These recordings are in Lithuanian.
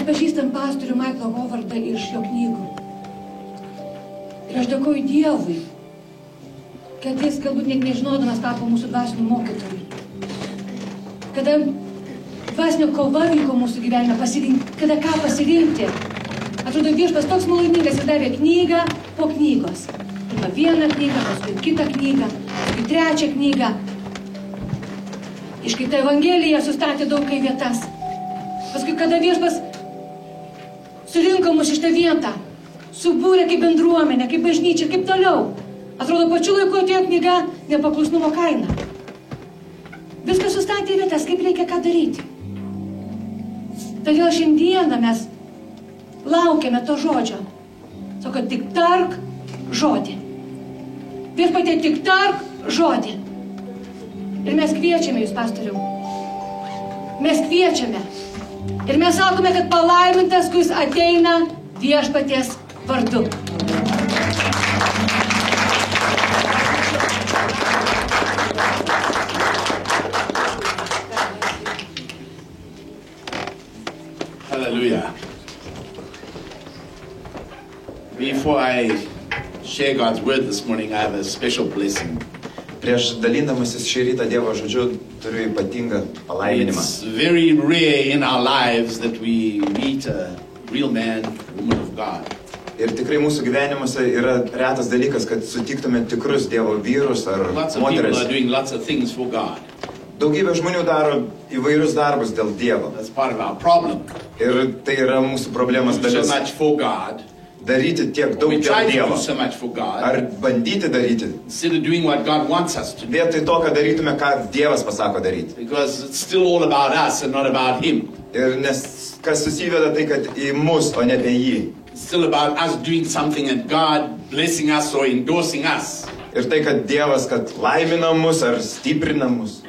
Mes pažįstam pastorių Michaelą Hovardą iš jo knygų. Ir aš dėkoju Dievui, kad jis galbūt net nežinodamas tapo mūsų dvasiniu mokytoju. Kada dvasinio kova vyko mūsų gyvenime, kada ką pasirinkti. Atrodo, Viešpats toks maloningas ir davė knygą po knygos. Pirma vieną knygą, paskui kitą knygą, paskui trečią knygą. Iškaita Evangelija sustatė daug į vietas. Paskui, kada Viešpas surinko mus iš tą vietą, subūrė kaip bendruomenė, kaip bažnyčia, kaip toliau. Atrodo, pačiu laiku atėjo knyga nepaklusnumo kaina. Viskas sustatė į vietas, kaip reikia ką daryti. Todėl šiandieną mes laukiame to žodžio. Sako, tik tark žodį. Viešpatie, tik tark žodį. Ir mes kviečiame jūs, pastoriau. Mes kviečiame. Ir mes sakome, kad palaimintas, kuris ateina Viešpaties vardu. Hallelujah. Before I share God's word this morning, I have a special blessing. Prieš dalindamasis šį rytą Dievo žodžiu turiu ypatingą palaiminimą. It's very rare in our lives that we meet a real man, woman of God. Ir tikrai mūsų gyvenimuose yra retas dalykas, kad sutiktume tikrus Dievo vyrus ar Lots of people moteris. are doing lots of things for God. Daugybė žmonių daro įvairius darbus dėl Dievo. That's part of our problem. Ir tai yra mūsų problemos We do so dalis. much for God. Daryti tiek daug We dėl try to Dievo. do so much for God. Ar bandyti daryti. Instead of doing what God wants us to do. Vietoj to, kad darytume, ką Dievas pasako daryti. Because it's still all about us and not about Him. Ir nes kas susiveda tai, kad į mus, o ne apie jį. It's still about us doing something and God blessing us or endorsing us. Ir tai, kad Dievas, kad laimina mus ar stiprina mus.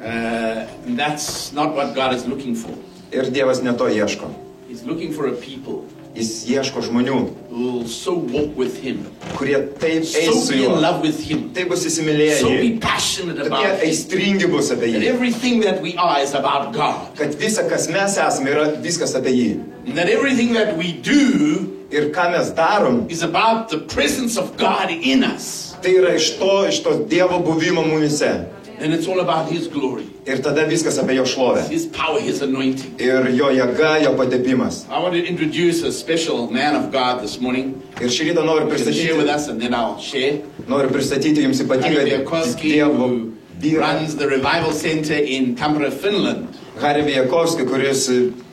That's not what God is looking for. Ir Dievas ne to ieško. He's looking for a people Jis ieško žmonių, who will so walk with Him, kurie taip eis so su be juo, in love with Him, taip bus įsimylėję so jį, be passionate kad jie about Him. aistringi bus apie That jį, everything that we are is about God. kad visa, kas mes esame, yra viskas apie jį. And that everything that we do Ir ką mes darom, is about the presence of God in us. tai yra iš to Dievo buvimo mumise. And it's all about His glory, Ir tada viskas apie jo šlovę. His power, His anointing. Ir jo jėga, jo patepimas. I want to introduce a special man of God this morning. Ir šį rytą noriu He's going to share with pristatyti, us and then I'll share. jums ypatingą Harry Viakovsky, Dievo who vyrą. runs the Revival Center in Tampere, Finland. Harry Viakovsky, kuris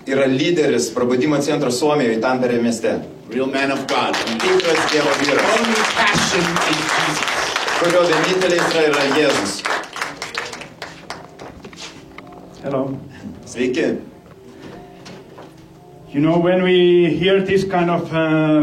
yra lyderis Prabudimo centro Suomijoje, Tampere mieste. Real man of God. Tikras Dievo vyras, Only passion is Jesus. kurio vienintelė aistra yra Jėzus. Hello. Sveiki. You know, when we hear this kind of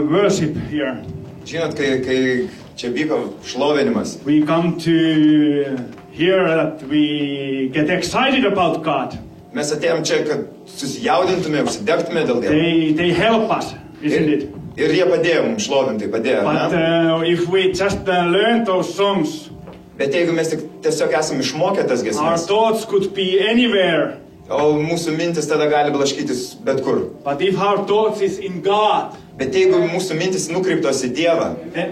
worship here, Žinot, kai čia vyko šlovinimas, we come to hear that we get excited about God. mes atėjom čia, kad susijaudintume, užsidegtume dėl Dievo. They help us, isn't it? Ir jie padėjo mums šlovinti, padėjo. But Ne? if we just learn those songs, Bet jeigu mes tik tiesiog esame išmokę tas our giesmes, thoughts could be anywhere. o mūsų mintis tada gali blaškytis bet kur. But if our thoughts is in God, Bet jeigu mūsų mintis nukreiptos į Dievą,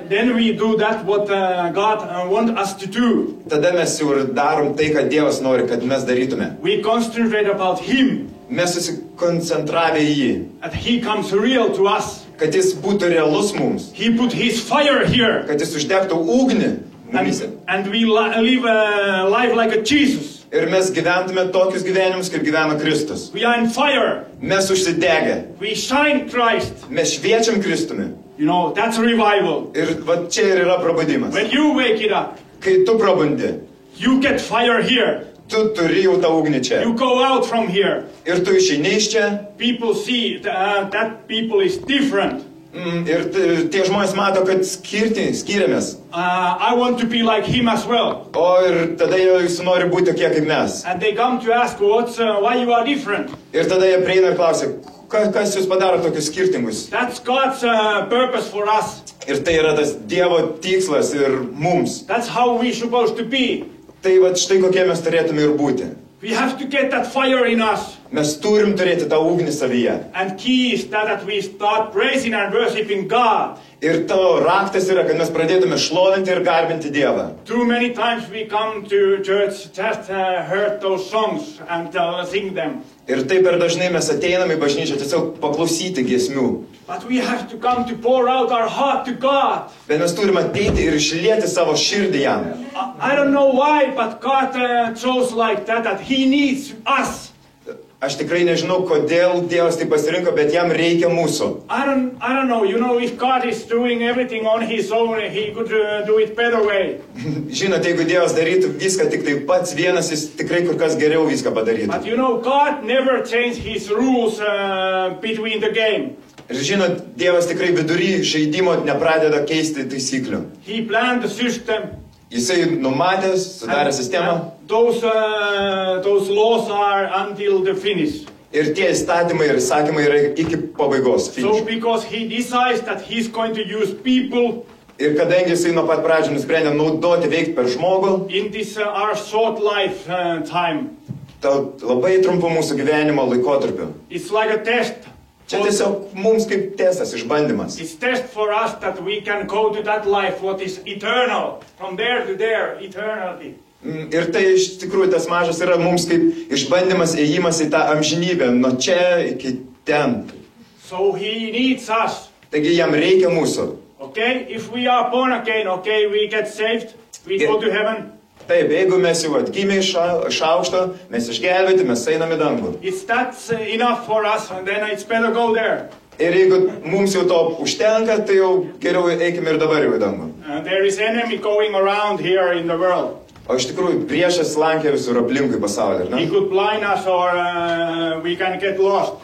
then we do that what God wants us to do. tada mes jau ir darom tai, ką Dievas nori, kad mes darytume. We concentrate about Him, Mes susikoncentravę į jį, that He comes real to us. kad jis būtų realus mums, He put His fire here. kad jis uždegtų ugnį mumise. And we live a life like a Jesus. Ir mes gyventume tokius gyvenimus, kaip gyvena Kristus. We are in fire. Mes užsidegę, We shine Christ. mes šviečiam Kristumi. You know, that's revival. Ir va čia ir yra prabudimas. When you wake it up, Kai tu prabundi, you get fire here. tu turi jau tą ugnį čia. You go out from here. Ir tu išeini iš čia, People see that people is different. ir tie žmonės mato, kad skiriamės. I want to be like him as well. O ir tada jis nori būti tokie kaip mes. And they come to ask, why you are different? Ir tada jie prieina ir klausia, kas jūs padaro tokius skirtingus. That's God's purpose for us. Ir tai yra tas Dievo tikslas ir mums. That's how we supposed to be. Tai va štai kokie mes turėtume ir būti. We have to get that fire in us. Mes turim turėti tą ugnį savyje. And key is that we start praising and worshiping God. Ir tavo raktas yra, kad mes pradėtume šlovinti ir garbinti Dievą. Too many times we come to church just heard those songs and sing them. Ir taip per dažnai mes ateiname į bažnyčią tiesiog paklausyti giesmių. But we have to come to pour out our heart to God. Bet mes turime ateiti ir išlieti savo širdį jam. I don't know why, but God chose like that He needs us. Aš tikrai nežinau, kodėl Dievas tai pasirinko, bet jam reikia mūsų. I don't know, you know, if God is doing everything on His own, He could do it better way. Žinote, jeigu Dievas darytų viską tik tai pats vienas, jis tikrai kur kas geriau viską padarytų. But you know, God never changed His rules between the game. Ir žinot, Dievas tikrai vidury žaidimo nepradeda keisti taisyklių. He planned the system. Jisai numatė, sudarė sistemą. Those laws are until the finish. Ir tie įstatymai ir įsakymai yra iki pabaigos. So because He decides that He's going to use people. Ir kadangi jisai nuo pat pradžių nusprendė naudoti veikti per žmogų. In this our short life time. Labai trumpu mūsų gyvenimo laikotarpiu. It's like a test. Čia tiesiog mums kaip testas, išbandymas. It's test for us that we can go to that life what is eternal, from there to there, eternity. Ir tai iš tikrųjų tas mažas yra mums kaip išbandymas, ėjimas į tą amžinybę, nuo čia iki ten. So He needs us. Taigi jam reikia mūsų. Okay, if we are born again, okay, we get saved, we go to heaven. Taip, jeigu mes jau atgimė iš aukšto, mes išgelbėti, mes einame į dangų. It's that's enough for us, and then it's better go there. Ir jeigu mums jau to užtenka, tai jau geriau eikime ir dabar jau į dangų. There is enemy going around here in the world. O iš tikrųjų priešas lankė visur aplinkui pasaulį, He ne? could blind us or we can get lost.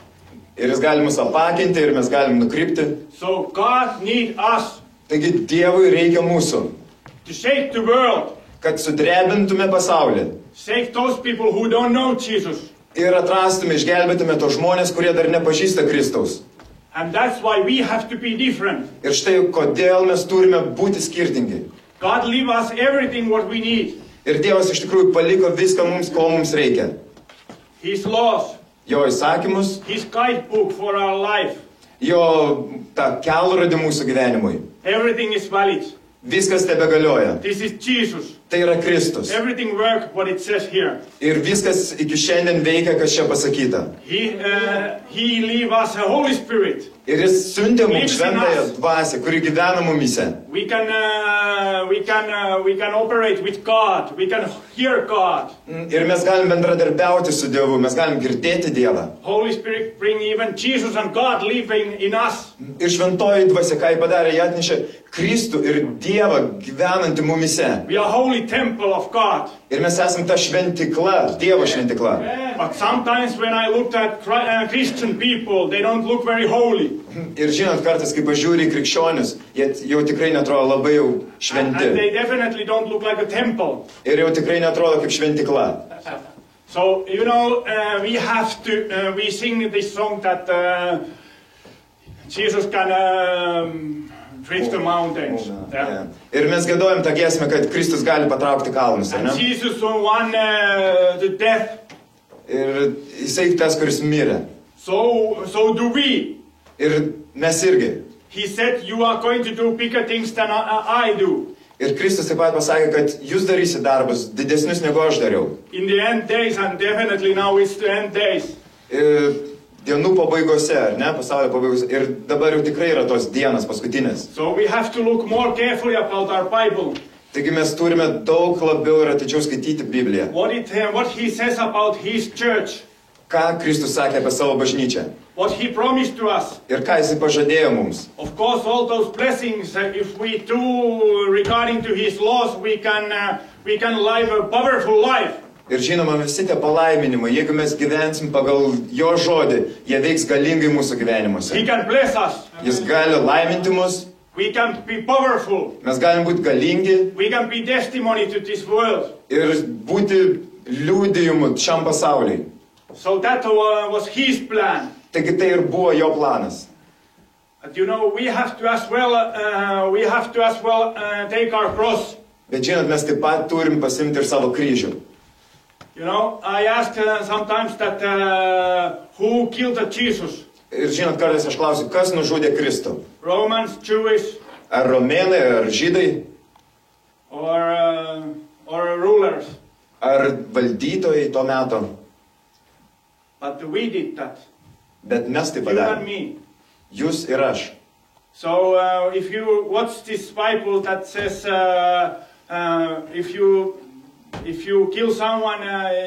Ir jis gali mus apakinti ir mes galim nukrypti. So God needs us Taigi Dievui reikia mūsų, to shake the world, kad sudrebintume pasaulį. shake those people who don't know Jesus. Ir atrastume, išgelbėtume tos žmonės, kurie dar nepažįsta Kristaus. And that's why we have to be different. Ir štai kodėl mes turime būti skirtingi. God leave us everything what we need. Ir Dievas iš tikrųjų paliko viską mums, ko mums reikia. His laws, Jo įsakymus, His guidebook for our life. jo tą kelrodį mūsų gyvenimui. Everything is valid. Viskas tebegalioja. This is Jesus. Tai yra Kristus. Everything works what it says here. Ir viskas iki šiandien veikia, kas čia pasakyta. He leave us a Holy Spirit. Ir jis siuntė mums šventąją dvasią, kuri gyvena mumise. We can operate with God. We can hear God. Ir mes galim bendradarbiauti su Dievu, mes galim girdėti Dievą. Holy Spirit bring even Jesus and God living in us. Ir šventoji dvasia, ką jį padarė, jį atnešė Kristų ir Dievą gyvenantį mumise. We are holy temple of God. Ir mes esame ta šventikla, Dievo šventikla. But sometimes when I looked at Christian people, they don't look very holy. Ir žinot, kartais, kai pažiūri į krikščionius, jie jau tikrai netrodo labai jau And šventi. they definitely don't look like a temple. Ir jau tikrai netrodo kaip šventikla. So, you know, we have to, we sing this song that Jesus can drift the mountains. Yeah. Ir mes giedojam tą giesmę, kad Kristus gali patraukti kalnus, ar And ne? Jesus won the death. Ir jisai tas, kuris mirė. So do we. Ir mes irgi. He said, you are going to do bigger things than I do. Ir Kristus taip pat pasakė, kad jūs darysi darbus didesnius negu aš dariau. In the end days, and definitely now it's the end days. Ir dienų pabaigose, ar ne, pasaulio pabaigose. Ir dabar jau tikrai yra tos dienos paskutinės. So we have to look more carefully about our Bible. Taigi mes turime daug labiau ir atidžiau skaityti Bibliją. What he says about his church. Ką Kristus sakė apie savo bažnyčią. What he promised to us. Ir ką jisai pažadėjo mums. Of course, all those blessings, if we do regarding to his laws, we can live a powerful life. Ir žinoma, visi tie palaiminimai, jeigu mes gyvensim pagal jo žodį, jie veiks galingai mūsų gyvenimuose. He can bless us. Jis gali laiminti mus, We can be powerful. mes galim būti galingi We can be testimony to this world. ir būti liudijimu šiam pasauliui. So that was his plan. Taigi tai ir buvo jo planas. But you know, we have to as well take our cross. Bet žinot, mes taip pat turim pasimti ir savo kryžių. You know, I ask sometimes that who killed Jesus? Ir žinot, kartais aš klausiu, kas nužudė Kristų? Romans, Jewish, Ar romėnai, ar žydai, or rulers. ar valdytojai to meto? But we did that. Bet mes tai You and padarėme. me. Jūs ir aš. So if you watch this Bible that says if you kill someone,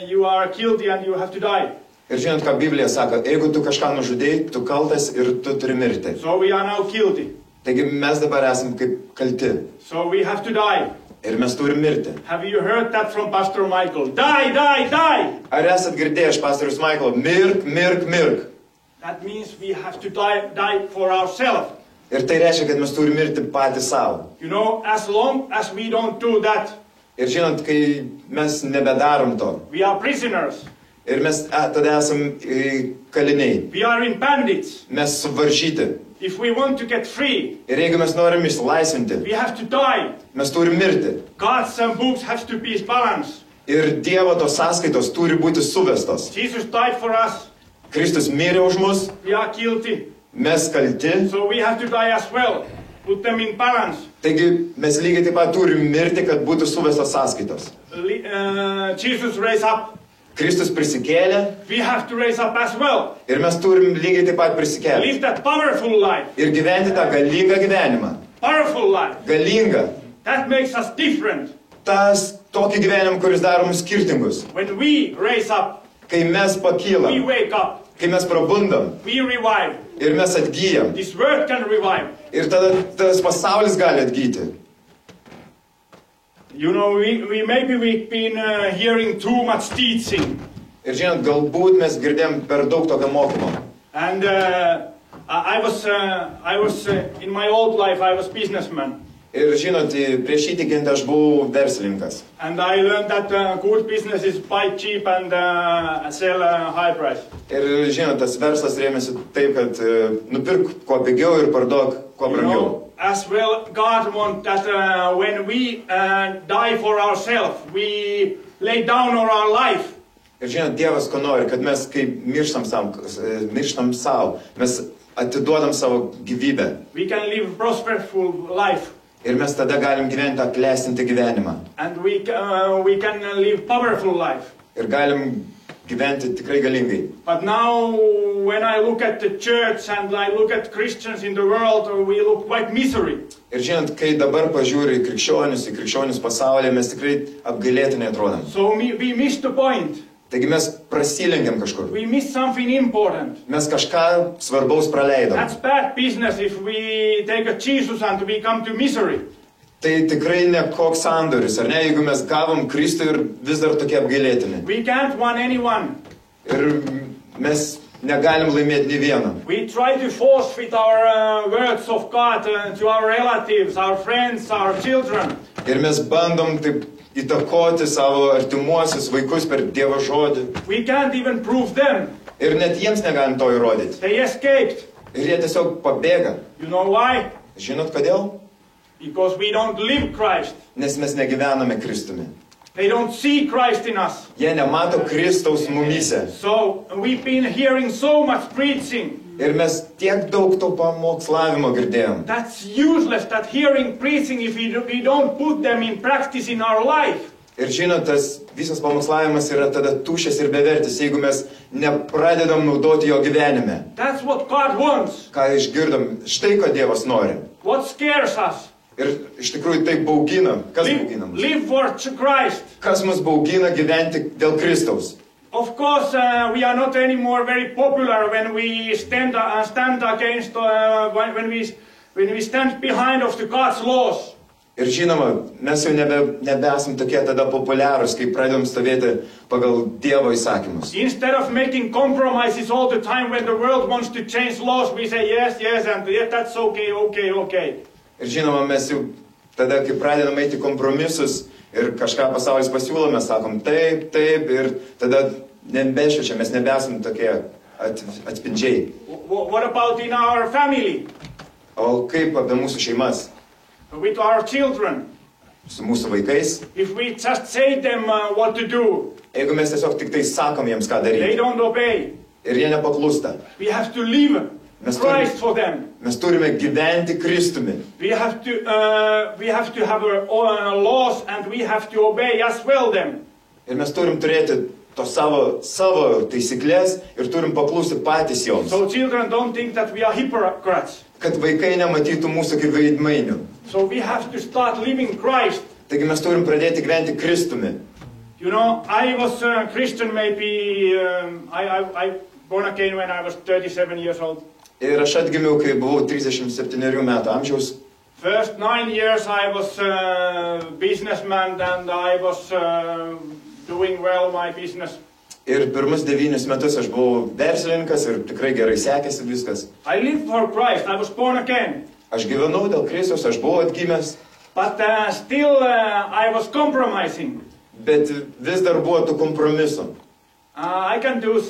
you are guilty and you have to die. Ir žinot, ką Biblija sako, jeigu tu kažką nužudėjai, tu kaltas ir tu turi mirti. So we are now guilty. Taigi mes dabar esam kaip kalti. So we have to die. Ir mes turim mirti. Have you heard that from Pastor Michael? Die, die, die! Ar esat girdėję iš pastorius Michaelo, mirk, mirk, mirk. That means we have to die for ourselves. Ir tai reiškia, kad mes turime mirti patys savo. You know, as long as we don't do that, Ir žinot, kai mes nebedarom to, we are prisoners. ir mes tada esam kaliniai, We are in bandits. mes suvaržyti. If we want to get free, Ir jeigu mes norim išsilaisvinti, we have to die. mes turim mirti. God's books have to be balanced. Ir Dievo tos sąskaitos turi būti suvestos. Jesus died for us. Kristus mirė už mus, We are guilty. mes kalti. So we have to die as well. Put them in balance. Taigi mes lygiai taip pat turim mirti, kad būtų suvestos sąskaitos. Jesus raised up. Kristus prisikėlė We have to raise up as well. ir mes turim lygiai taip pat prisikėlti. Live that powerful life. Ir gyventi tą galingą gyvenimą. Powerful life. Galingą. That makes us different. Tas tokį gyvenimą, kuris daro mus skirtingus. When we raise up, Kai mes we pakylam, wake up. kai mes prabundam We revive. ir mes atgyjam. This world can revive. Ir tada tas pasaulis gali atgyti. You know, we've been hearing too much teaching. Ir žinot, galbūt mes girdėjom per daug tokio mokymo. And I was in my old life, I was businessman. Ir žinot, prieš įtikint aš buvau verslininkas. And I learned that good business is buy cheap and sell high price. Ir žinot, tas verslas rėmėsi taip, kad nupirk kuo pigiau ir parduok kuo You brangiau. know, as well, God wants that when we die for ourselves, we lay down our life. Ir žinot, Dievas ko nori, kad mes kaip mirštam savo, mes atiduodam savo gyvybę. We can live prosperful life. Ir mes tada galim gyventi tą klestintį gyvenimą. And we can live powerful life. Ir galim gyventi tikrai galingai. But now, when I look at the church and I look at Christians in the world, we look quite misery. Ir žinot, kai dabar pažiūri į krikščionis pasaulyje, mes tikrai apgailėtinai atrodam. So we miss the point. Taigi mes prasilenkiam kažkur. We miss something important. Mes kažką svarbaus praleidom. That's bad business if we take a Jesus and we come to misery. Tai tikrai ne koks sandoris, ar ne, jeigu mes gavom Kristų ir vis dar tokie apgailėtini. We can't win anyone. Ir mes negalim laimėti nei vieną. We try to force fit our words of God to our relatives, our friends, our children. Ir mes bandom taip įtakoti savo artimuosius vaikus per Dievo žodį. We can't even prove them. Ir net jiems negalim to įrodyti. They escaped. Ir jie tiesiog pabėga. You know why? Žinot kodėl? Because we don't live Christ. Nes mes negyvename Kristumi. They don't see Christ in us. Jie nemato Kristaus mumyse. So we've been hearing so much preaching. Ir mes tiek daug to pamokslavimo girdėjom. That's useless, that hearing preaching, if we don't put them in practice in our life. Ir žinot, tas visas pamokslavimas yra tada tuščias ir bevertis, jeigu mes nepradedam naudoti jo gyvenime. That's what God wants. Ką išgirdom, štai ko Dievas nori. What scares us? Ir iš tikrųjų tai baugina. Kas baugina mus? Live for Christ. Kas mus baugina gyventi dėl Kristaus? Of course, we are not anymore very popular when we stand against, when we stand behind of the God's laws. Ir žinoma, mes jau nebesam tokie tada populiarūs, kai pradedam stovėti pagal Dievo įsakymus. Instead of making compromises all the time when the world wants to change laws, we say yes, yes, and yeah, that's okay. Ir žinoma, mes jau tada, kai pradedam eiti kompromisus ir kažką pasaulis pasiūlo, mes sakom taip, ir tada nebešviečia, mes nebesam tokie atspindžiai. What about in our family? O kaip apie mūsų šeimas? With our children? su mūsų vaikais, if we just say them what to do, jeigu mes tiesiog tik tai sakom jiems, ką they daryti, don't obey. ir jie nepaklūsta, We have to live Christ for them. mes turime gyventi Kristumi. We have to have our laws and we have to obey as well them. Ir mes turim turėti to savo taisyklės ir turim paklūsti patys joms. So children don't think that we are hypocrites. Kad vaikai nematytų mūsų kaip veidmainių. So we have to start living Christ. Taigi mes turim pradėti gyventi Kristumi. You know, I was a Christian maybe, I born again when I was 37 years old. Ir aš atgimiau, kai buvau 37 metų amžiaus. First 9 years I was a businessman and I was doing well my business. Ir pirmus 9 metus aš buvau verslininkas ir tikrai gerai sekėsi viskas. I lived for Christ, I was born again. Aš gyvenau dėl Kristaus, aš buvau atgimęs, But still I was compromising. bet vis dar buvo tų kompromisų. I can do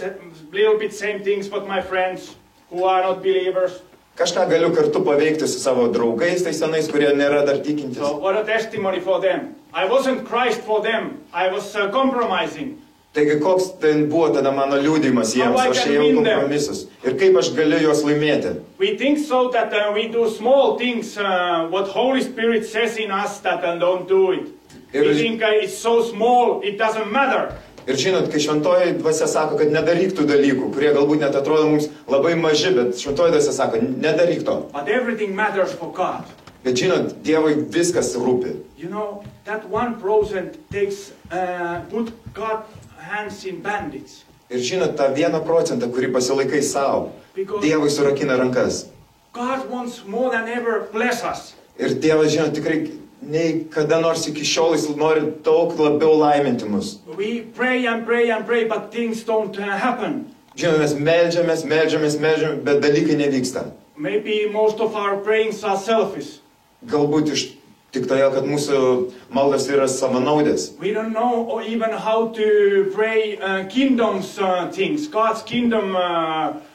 little bit same things with my friends who are not believers. Kažką galiu kartu paveikti su savo draugais, tai senais, kurie nėra dar tikintis. So what a testimony for them. I wasn't Christ for them. I was compromising. Taigi koks ten buvo tada mano liudijimas jiems, How I aš can ėjau win them? kompromisus. Ir kaip aš galiu juos laimėti. We think so that we do small things, what Holy Spirit says in us that don't do it. We think it's so small, it doesn't matter. Ir žinot, kai šventoji dvasia sako, kad nedaryk tų dalykų, kurie galbūt net atrodo mums labai maži, bet šventoji dvasia sako, nedaryk to. But everything matters for God. Bet žinot, Dievui viskas rūpi. You know, that 1% takes, put God's hands in bandage. Ir žinot, tą 1%, kurį pasilaikai savo, Dievui surakina rankas. God wants more than ever bless us. Ir Dievas, žinot, tikrai nei kada nors iki šiol jis nori daug labiau laiminti mus. We pray and pray and pray, but things don't happen. Žinot, mes meldžiamės, bet dalykai nevyksta. Maybe most of our prayings are selfish. Galbūt tik todėl, kad mūsų maldas yra savanaudės. We don't know or even how to pray kingdom's things, God's kingdom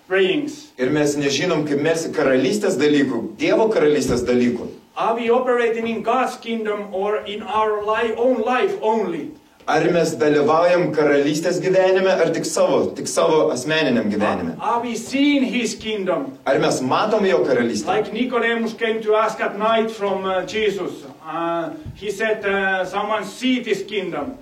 prayings. Ir mes nežinom, kaip melsti karalystės dalykų, Dievo karalystės dalykų. Are we operating in God's kingdom or in our own life only? Ar mes dalyvaujam karalystės gyvenime, ar tik savo asmeniniam gyvenime? Are we seeing His kingdom? Ar mes matom jo karalystę? Like Nicodemus came to ask at night from Jesus. He said, someone see this kingdom.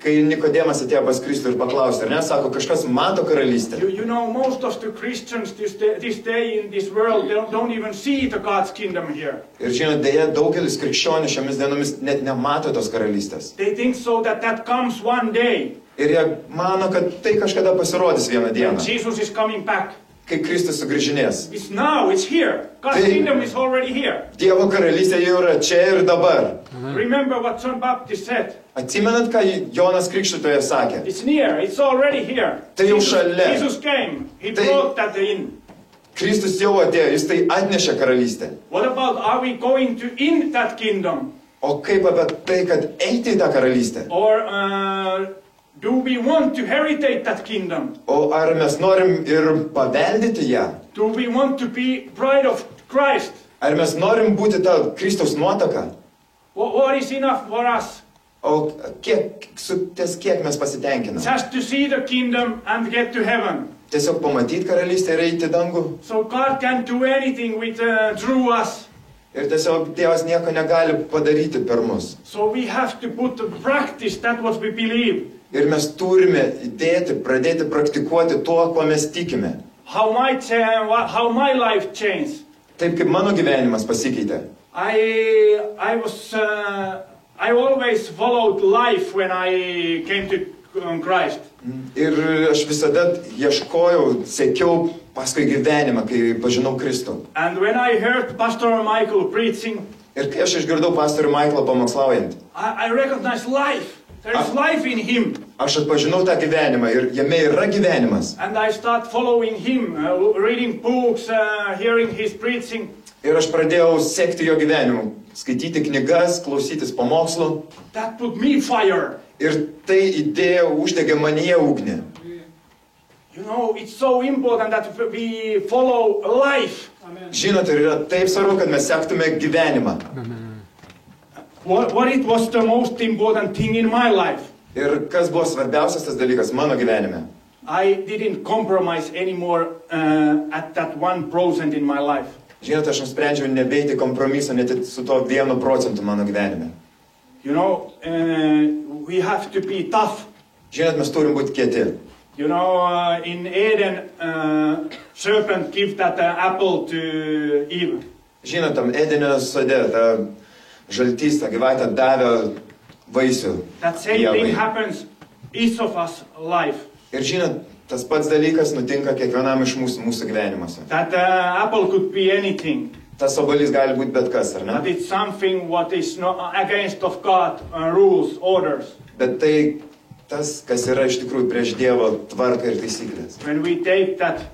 Kai Nikodemas atėjo pas Kristų ir paklausė, ar ne, sako, kažkas mato karalystę. You know, most of the Christians this day in this world, they don't even see the God's kingdom here. Ir žinot, dėja, daugelis krikščionių šiomis dienomis net nemato tos karalystės. They think so that comes one day. Ir jie mano, kad tai kažkada pasirodys vieną When dieną, Jesus is coming back. kai Kristus sugrįžinės. It's now, it's here. God's kingdom is already here. Dievo karalystė jau yra čia ir dabar. Remember what John Baptist said. Atsimenat, ką Jonas Krikštytojas sakė? It's near, it's already here. Tai jau šalia. Jesus came, He Tai- brought that in. Kristus jau atėjo, jis tai atnešė karalystę. What about, are we going to in that kingdom? O kaip apie tai, kad eiti į tą karalystę? Or do we want to heritate that kingdom? O ar mes norim ir paveldyti ją? Do we want to be bride of Christ? Ar mes norim būti ta Kristaus nuotaka? What is enough for us? O kiek mes pasitenkinam? Just to see the kingdom and get to heaven. Tiesiog pamatyti karalystę ir eiti į dangų? So God can do anything with through us. Ir tiesiog Dievas nieko negali padaryti per mus. So we have to put to practice that what we believe. Ir mes turime pradėti praktikuoti tuo, kuo mes tikime. How my life changed. Taip kaip mano gyvenimas pasikeitė. I always followed life when I came to Christ. Ir aš visada ieškojau, sekiau paskui gyvenimą, kai pažinau Kristų. And when I heard Pastor Michael preaching, Ir kai aš išgirdau pastorių Maiklą pamokslaujant, I recognized life. There is life in him. aš atpažinau tą gyvenimą ir jame yra gyvenimas. And I start following him, reading books, hearing his preaching. Ir aš pradėjau sekti jo gyvenimu, skaityti knygas, klausytis pamokslų. That put me fire. Ir tai uždegė manyje ugnį. You know, it's so important that we follow life. Žinote, yra taip svarbu, kad mes sektume gyvenimą. What it was the most important thing in my life. Ir kas buvo svarbiausias tas dalykas mano gyvenime? I didn't compromise anymore at that 1% in my life. Žinote, aš nusprendžiau nebeiti kompromiso net su to 1% mano gyvenime. You know, we have to be tough. Žinot, mes turim būti kieti. You know, in Eden, serpent gave that apple to Eve. Žinot, tam Edenio sode, ta žaltys, ta gyvatė davė vaisių. That same thing happens each of us life. Ir žinot, tas pats dalykas nutinka kiekvienam iš mūsų gyvenimuose. That apple could be anything. Tas obuolys gali būti bet kas, ar ne? But it's something what is not against of God rules, orders. Bet tai tas, kas yra iš tikrųjų prieš Dievo tvarką ir taisyklės. When we take that,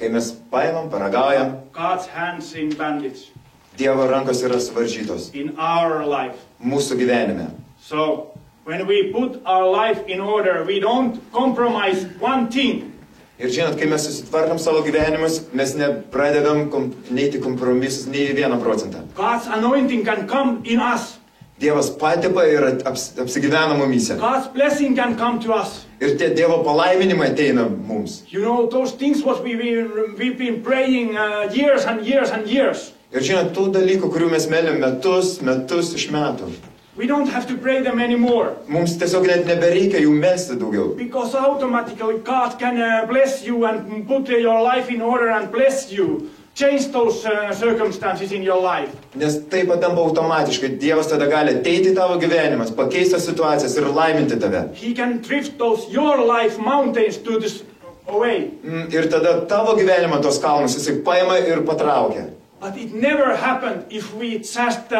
Kai mes paimam, paragaujam, God's hands in bandage Dievo rankos yra suvaržytos in our life. mūsų gyvenime. So when we put our life in order, we don't compromise one thing. Ir žinot, kai mes susitvarkam savo gyvenimus, mes nepradedam neiti kompromisus nei 1%. God's anointing can come in us. Dievas patipa ir apsigyvena mumyse. God's blessing can come to us. Ir tie Dievo palaiminimai ateina mums. You know, those things what we've been praying years and years and years. Ir žinot, tų dalykų, kurių mes meldėm metus iš metų. We don't have to pray them anymore. Mums tiesiog net nebereikia jų melsti daugiau. Because automatically God can bless you and put your life in order and bless you. Change those circumstances in your life. Nes tai patampa automatiškai. Dievas tada gali ateiti į tavo gyvenimas, pakeisti situacijas ir laiminti tave. He can drift those your life mountains to this away. Ir tada tavo gyvenimą tos kalnus jisai paima ir patraukia. But it never happened if we just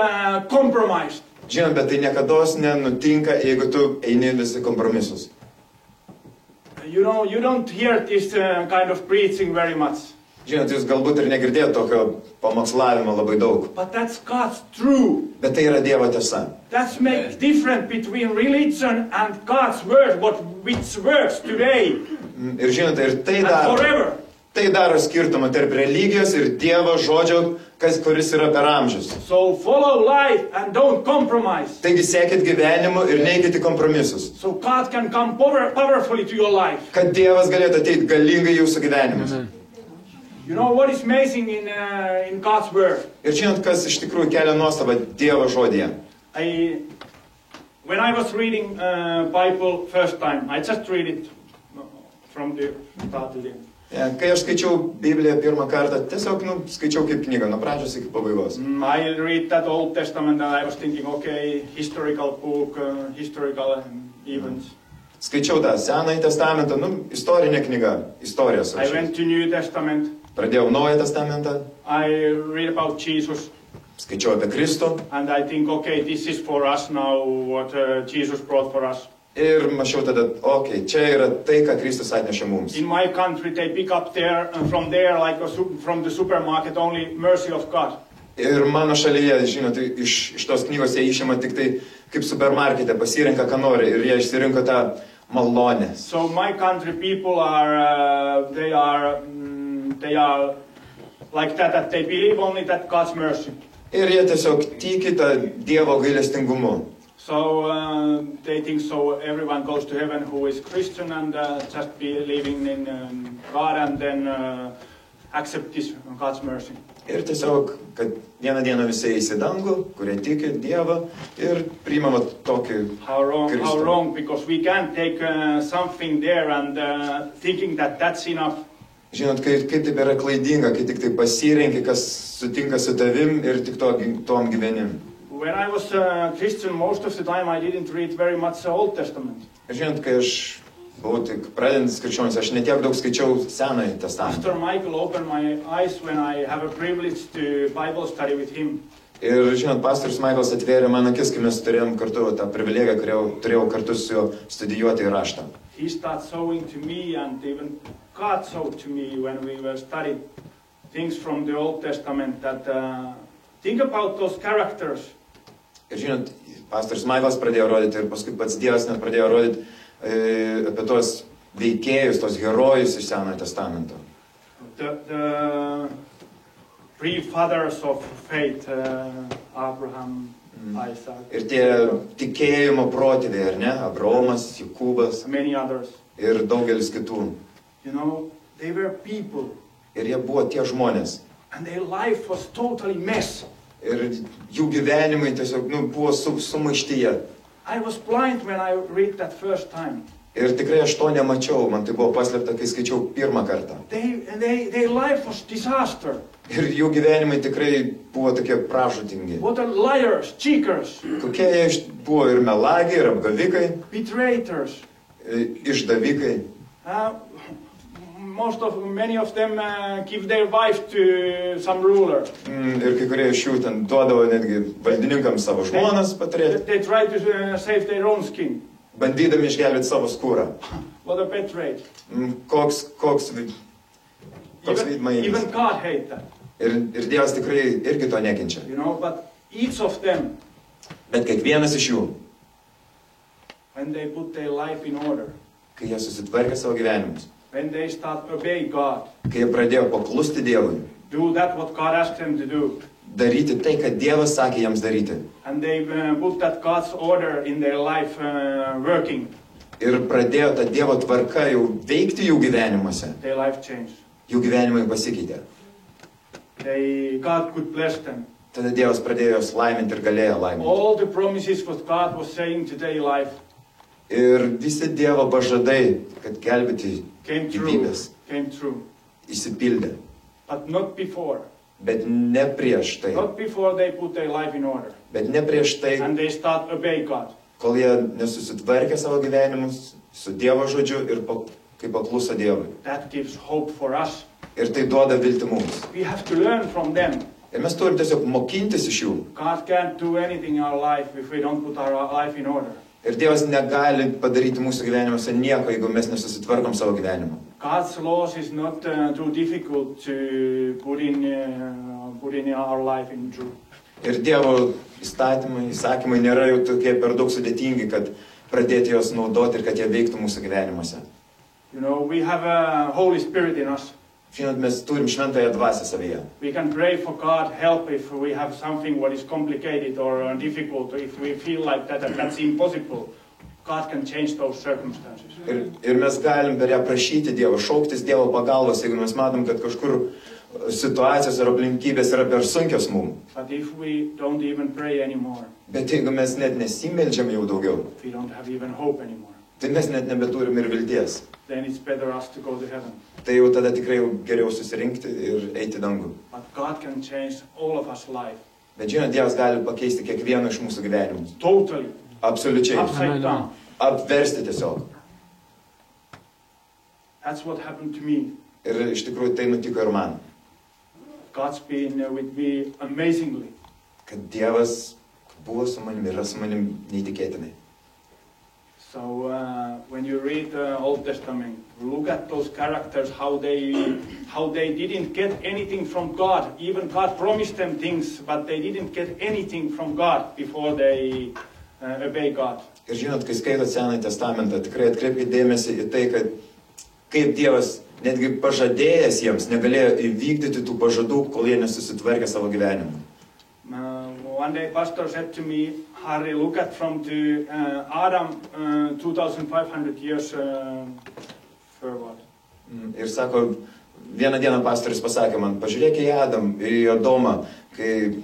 compromised. Žinot, bet tai niekados nenutinka, jeigu tu eini visi kompromisus. You know, you don't hear this kind of preaching very much. Žinot, jūs galbūt ir negirdėjote tokio pamokslavimo labai daug. But that's God's truth. Bet tai yra Dievo tiesa. That makes difference between religion and God's word, which works today Ir žinot, ir tai and daro. forever. Tai daro skirtumą tarp religijos ir Dievo žodžio, kuris yra per amžius. So follow life and don't compromise. Taigi sekit gyvenimu ir neikit į kompromisus. So God can come powerfully to your life. Kad Dievas galėtų ateiti galingai į jūsų gyvenimus. You know what is amazing in God's word? Ir žinot, kas iš tikrųjų kelia nuostabą Dievo žodyje. When I was reading Bible first time, I just read it from the start to the end. Kai aš skaičiau Bibliją pirmą kartą, tiesiog skaičiau kaip knygą, nuo pradžios iki pabaigos. I read that Old Testament and I was thinking, okay, historical book, historical events. Skaičiau tą Senąjį testamentą, istorinė knyga, istorijos. I went to New Testament. Pradėjau Naują testamentą. I read about Jesus. Skaičiau apie Kristų. And I think, okay, this is for us now, what Jesus brought for us. Ir mačiau tada, okay, čia yra tai, ką Kristus atnešė mums. In my country, they pick up from there, like from the supermarket, only mercy of God. Ir mano šalyje, žinot, iš tos knygos jie išima tik tai, kaip supermarkete, pasirenka, ką nori, ir jie išsirinko tą malonę. So my country people are, they are like that they believe only that God's mercy. Ir jie tiesiog tiki tą Dievo gailestingumu. So they think so everyone goes to heaven who is Christian and just believing in God and then accept this God's mercy. Ir tiesiog, kad vieną dieną visi eis į dangų, kurie tiki Dievą ir priima tokį How Kristų. wrong, because we can't take something there and thinking that that's enough. Žinot, kaip taip yra klaidinga, kai tik tai pasirenki, kas sutinka su tavim ir tik tom gyvenim. When I was a Christian, most of the time I didn't read very much the Old Testament. Ir žinot, kai aš buvau tik pradedantis krikščionis, aš netiek daug skaičiau Senąjį testamentą. After Michael opened my eyes when I have a privilege to Bible study with him. Ir žinot, pastorius Michaelas atvėrė man akis, kai mes turėjom kartu tą privilegiją, turėjau kartu su juo studijuoti raštą. He started showing to me and even God showed to me when we were studying things from the Old Testament that think about those characters. Ir žinot, pastorius Michaelas pradėjo rodyti ir paskui pats Dievas net pradėjo rodyti apie tos veikėjus, tos herojus iš Senojo testamento. The pre-fathers of faith, Abraham, Isaac, Ir tie tikėjimo protėviai, ar ne? Abraomas, Jokūbas many others. ir daugelis kitų. You know, they were people, Ir jie buvo tie žmonės. and their life was totally mess. Ir jų gyvenimai tiesiog buvo sumaištyje. I was blind when I read that first time. Ir tikrai aš to nemačiau, man tai buvo paslėpta, kai skaičiau pirmą kartą. Their life was disaster. Ir jų gyvenimai tikrai buvo tokie pražūtingi. What a liars, cheaters, Kokie jie buvo ir melagiai, ir apgavikai, betrayers. išdavikai. Many of them give their wife to some ruler. Ir kai kurie iš jų ten duodavo netgi valdininkams savo žmonas paturėti, They try to save their own skin. bandydami išgelbėti savo skūrą. What a betrayal. Koks veidmaininis. Even God hates that, Ir Dievas tikrai irgi to nekenčia. you know, but each of them, Bet kiekvienas iš jų, when they put their life in order, kai jie susitvarkė savo gyvenimus, when they start obey God, kai jie pradėjo paklusti Dievui, do that what God asked them to do, daryti tai, ką Dievas sakė jiems daryti, and they put that God's order in their life working, ir pradėjo tą Dievo tvarką jau veikti jų gyvenimuose, their life changed. jų gyvenimai pasikeitė. God could bless them. Tada Dievas pradėjo juos laiminti ir galėjo laiminti. All the promises what God was saying to their life Ir visi Dievo pažadai, kad gelbėti came gyvybės, true. išsipildė. But not before. Bet ne prieš tai. Not before they put their life in order. Bet ne prieš tai, And they start obey God. kol jie nesusitvarkė savo gyvenimus su Dievo žodžiu ir kaip pakluso Dievui. That gives hope for us. Ir tai duoda viltį mums. We have to learn from them. Ir mes turim tiesiog mokintis iš jų. God can't do anything in our life if we don't put our life in order. Ir Dievas negali padaryti mūsų gyvenimuose nieko, jeigu mes nesusitvarkom savo gyvenimą. God's laws is not too difficult to put in our life in truth. Ir Dievo įsakymai nėra jau tokie per daug sudėtingi, kad pradėti juos naudoti ir kad jie veiktų mūsų gyvenimuose. You know, we have a Holy Spirit in us. Žinot, mes turim šventąją dvasią savyje. We can pray for God help if we have something what is complicated or difficult, or if we feel like that's impossible. God can change those circumstances. Ir mes galim per ją prašyti Dievo, šauktis Dievo pagalbos, jeigu mes matom, kad kažkur situacijos ar aplinkybės yra per sunkios mums. But if we don't even pray anymore, Bet jeigu mes net nesimeldžiam jau daugiau, we don't have even hope anymore, tai mes net nebeturim ir vilties. then it's better us to go to heaven. Tai jau tada tikrai jau geriau susirinkti ir eiti į dangų. But God can change all of us life Bet žinot, Dievas gali pakeisti kiekvieną iš mūsų gyvenimus. totally, Absoliučiai. upside down. Apversti tiesiog. That's what happened to me. Ir iš tikrųjų tai nutiko ir man. God's been with me amazingly. Kad Dievas buvo su manimi, yra su manimi neįtikėtinai. So when you read the Old Testament, look at those characters, how they didn't get anything from God. Even God promised them things, but they didn't get anything from God before they obey God. Ir žinot, kai skaitot Senąjį testamentą, tikrai atkreipkite dėmesį į tai, kad kaip Dievas netgi pažadėjęs jiems negalėjo įvykdyti tų pažadų, kol jie nesusitvarkė savo gyvenimą. One day pastor said to me, Harry, look at from the Adam 2500 years forward. Ir sako, vieną dieną pastoris pasakė man, pažiūrėk į Adam, į Adomą, kai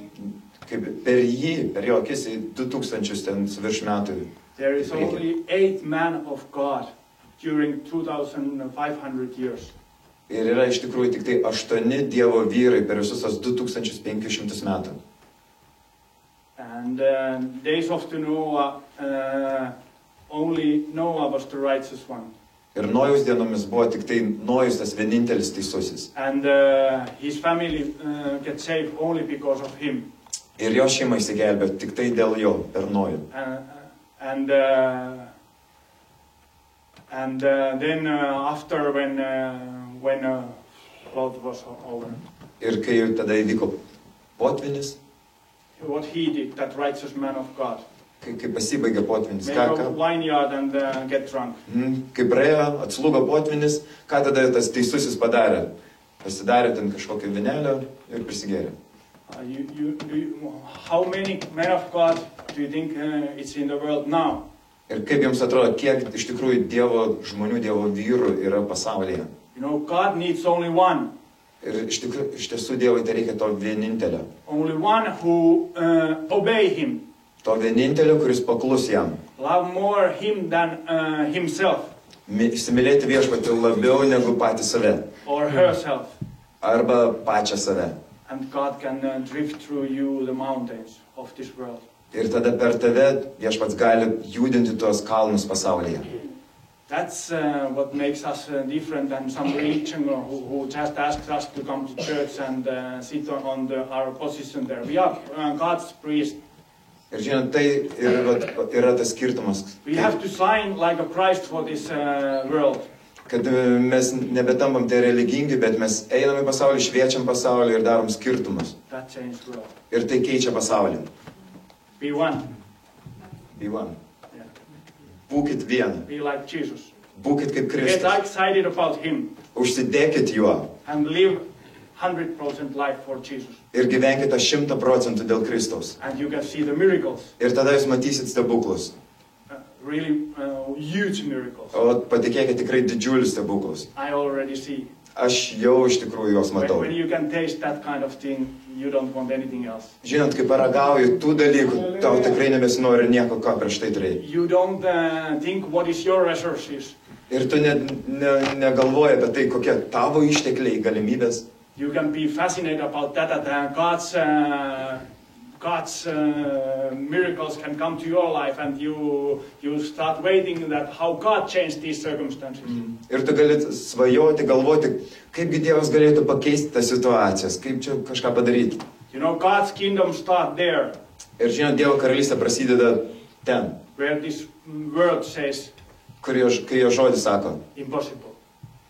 per jį, per jo akis, 2000 ten virš metų. There is only 8 men of God during 2500 years. Ir yra iš tikrųjų tik tai 8 Dievo vyrai per visus tos 2500 metų. And days of the Noah, only Noah was the righteous one. Ir Nojaus dienomis buvo tik tai Nojus tas vienintelis teisusis. And his family get saved only because of him. Ir jo šeima išsigelbėjo tik tai dėl jo, per Nojų. And then after when flood was over, Ir kai tada įvyko potvinis, what he did, that righteous man of God, kai pasibaigė potvinis, make a vineyard and get drunk. Kai praėjo, atslūgo potvinis, ką tada tas teisusis padarė? Pasidarė ten kažkokį vinelio ir prisigėrė. How many men of God do you think it's in the world now? Ir kaip jums atrodo, kiek iš tikrųjų Dievo žmonių, Dievo vyrų yra pasaulyje? You know, God needs only one. Ir iš tiesų Dievui tai reikia to vienintelio. Only one who obey Him. To vienintelio, kuris paklus jam. Love more Him than himself. Įsimylėti viešpatį labiau negu patį save. Or herself. Arba pačią save. And God can drift through you the mountains of this world. Ir tada per tave viešpats gali judinti tuos kalnus pasaulyje. That's what makes us different than some religion who just asks us to come to church and sit on our position there. We are God's priest. Ir žinot, tai yra tas skirtumas. We have to sign like a Christ for this world. Kad mes nebetampam tai religingi, bet mes einam į pasaulį, šviečiam pasaulį ir darom skirtumus. That changed the world. Ir tai keičia pasaulį. Be one. Be one. Yeah. Būkit viena. Be like Jesus. Būkit kaip Get Kristus. excited about Him Užsidėkit juo. and live 100% life for Jesus. Ir gyvenkite 100% dėl Kristaus. And you can see the miracles. Ir tada jūs matysit stebuklus. Really huge miracles. O patikėkit tikrai didžiulius stebuklus. I already see. Aš jau iš tikrųjų juos matau. When you can taste that kind of thing, you don't want anything else. Žinot, kai paragauji tų dalykų, tau tikrai nebesinori nieko, ką prieš tai turėjai. You don't think what is your resources. Ir tu negalvoji apie tai, kokie tavo ištekliai, galimybės. You can be fascinated about that God's miracles can come to your life, and you start waiting that how God changed these circumstances. Ir tu gali svajoti, galvoti, kaipgi Dievas galėtų pakeisti tas situacijas, kaip čia kažką padaryti. You know, God's kingdom start there. Ir žinot, Dievo karalystė prasideda ten, Where this word says kai jo žodis sako, impossible.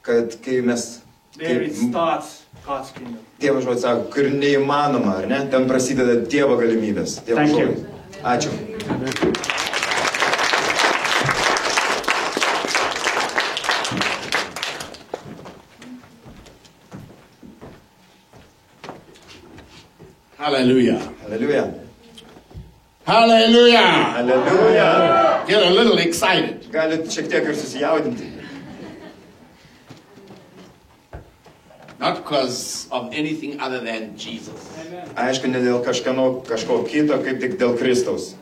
kad kai mes... There it starts God's kingdom. Dievo žodis sako, kur neįmanoma, ar ne? Ten prasideda Dievo galimybės. Dievo Thank you. žodis. Ačiū. Hallelujah. Hallelujah. Hallelujah. Hallelujah. Get a little excited. Galit šiek tiek ir susijaudinti. Not because of anything other than Jesus. Aišku, ne dėl kažko kito, kaip tik dėl Kristaus.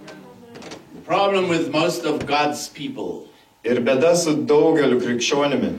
The problem with most of God's people, Ir bėda su daugeliu krikščionimi.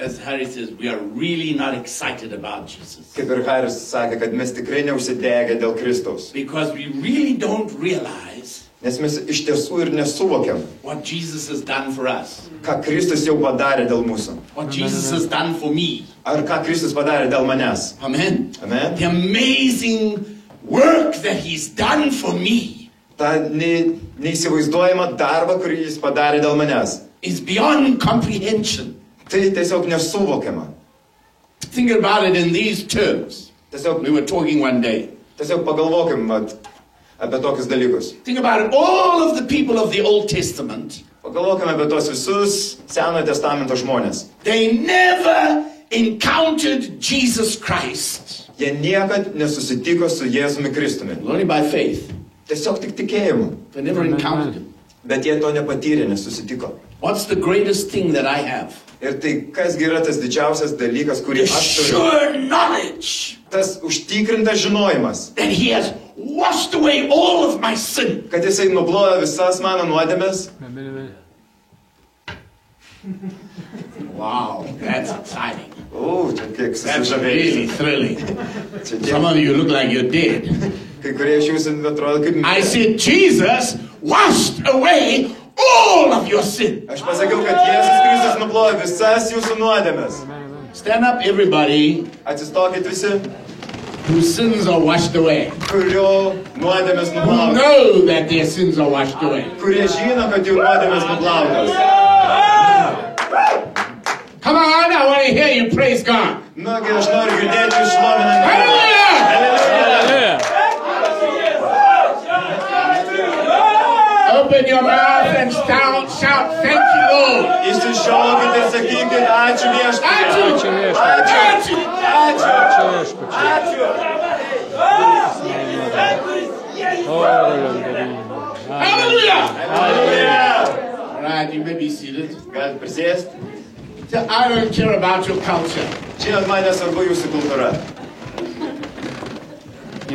as Harry says, we are really not excited about Jesus. Kaip ir Haris sakė, kad mes tikrai neužsidegę dėl Kristaus. Because we really don't realize Nes mes iš tiesų ir nesuvokiam, what Jesus has done for us. ką Kristus jau padarė dėl mūsų. What Jesus has done for me. Ar ką Kristus padarė dėl manęs. Amen. Amen. The amazing work that He's done for me Ta neįsivaizduojama darba, kurį jis padarė dėl manęs. is beyond comprehension. Tai tiesiog nesuvokiama. Think about it in these terms. Tiesiog, We were talking one day. tiesiog pagalvokim apie tokius dalykus. Think about it. All of the people of the Old Testament, Pagalvokim apie tos visus Senojo testamento žmonės. they never encountered Jesus Christ. Jie niekad nesusitiko su Jėzumi Kristumi. Only by faith. Tiesiog tik tikėjimu. They never encountered Him. Bet jie to nepatyrė, nesusitiko. What's the greatest thing that I have? Ir tai kasgi yra tas didžiausias dalykas, kurį The aš turiu. sure knowledge Tas užtikrintas žinojimas, that He has washed away all of my sin. kad jisai nublojo visas mano nuodėmes. Wow, that's exciting. O, čia kiek That's really susižavėjai. thrilling. Čia Some tiek, of you look like you're dead. kai kurie iš jūsų atrodo kaip... I said, Jesus washed away all of your sin. Aš pasakiau, kad Jėzus Kristus nublojo visas jūsų nuodėmes. Stand up, everybody, Atsistokit visi, whose sins are washed away. kurio nuodėmes Who nuplautos. know that their sins are washed away. Kurie žino, kad jų nuodėmes nuplautos. Come on, I want to hear you praise God. Nagi, aš noriu girdėti jūs šlovinant. Hallelujah! Hallelujah! Open your mouth and shout, thank you, Lord. Išsišaukit ir sakykit, ačiū viešpatie. Ačiū. Ačiū. Ačiū. Ačiū. Ačiū. Hallelujah! Hallelujah! All right, you may be seated. Galit prisėsti. So I don't care about your culture. Žinot, man nesvarbu jūsų kultūra.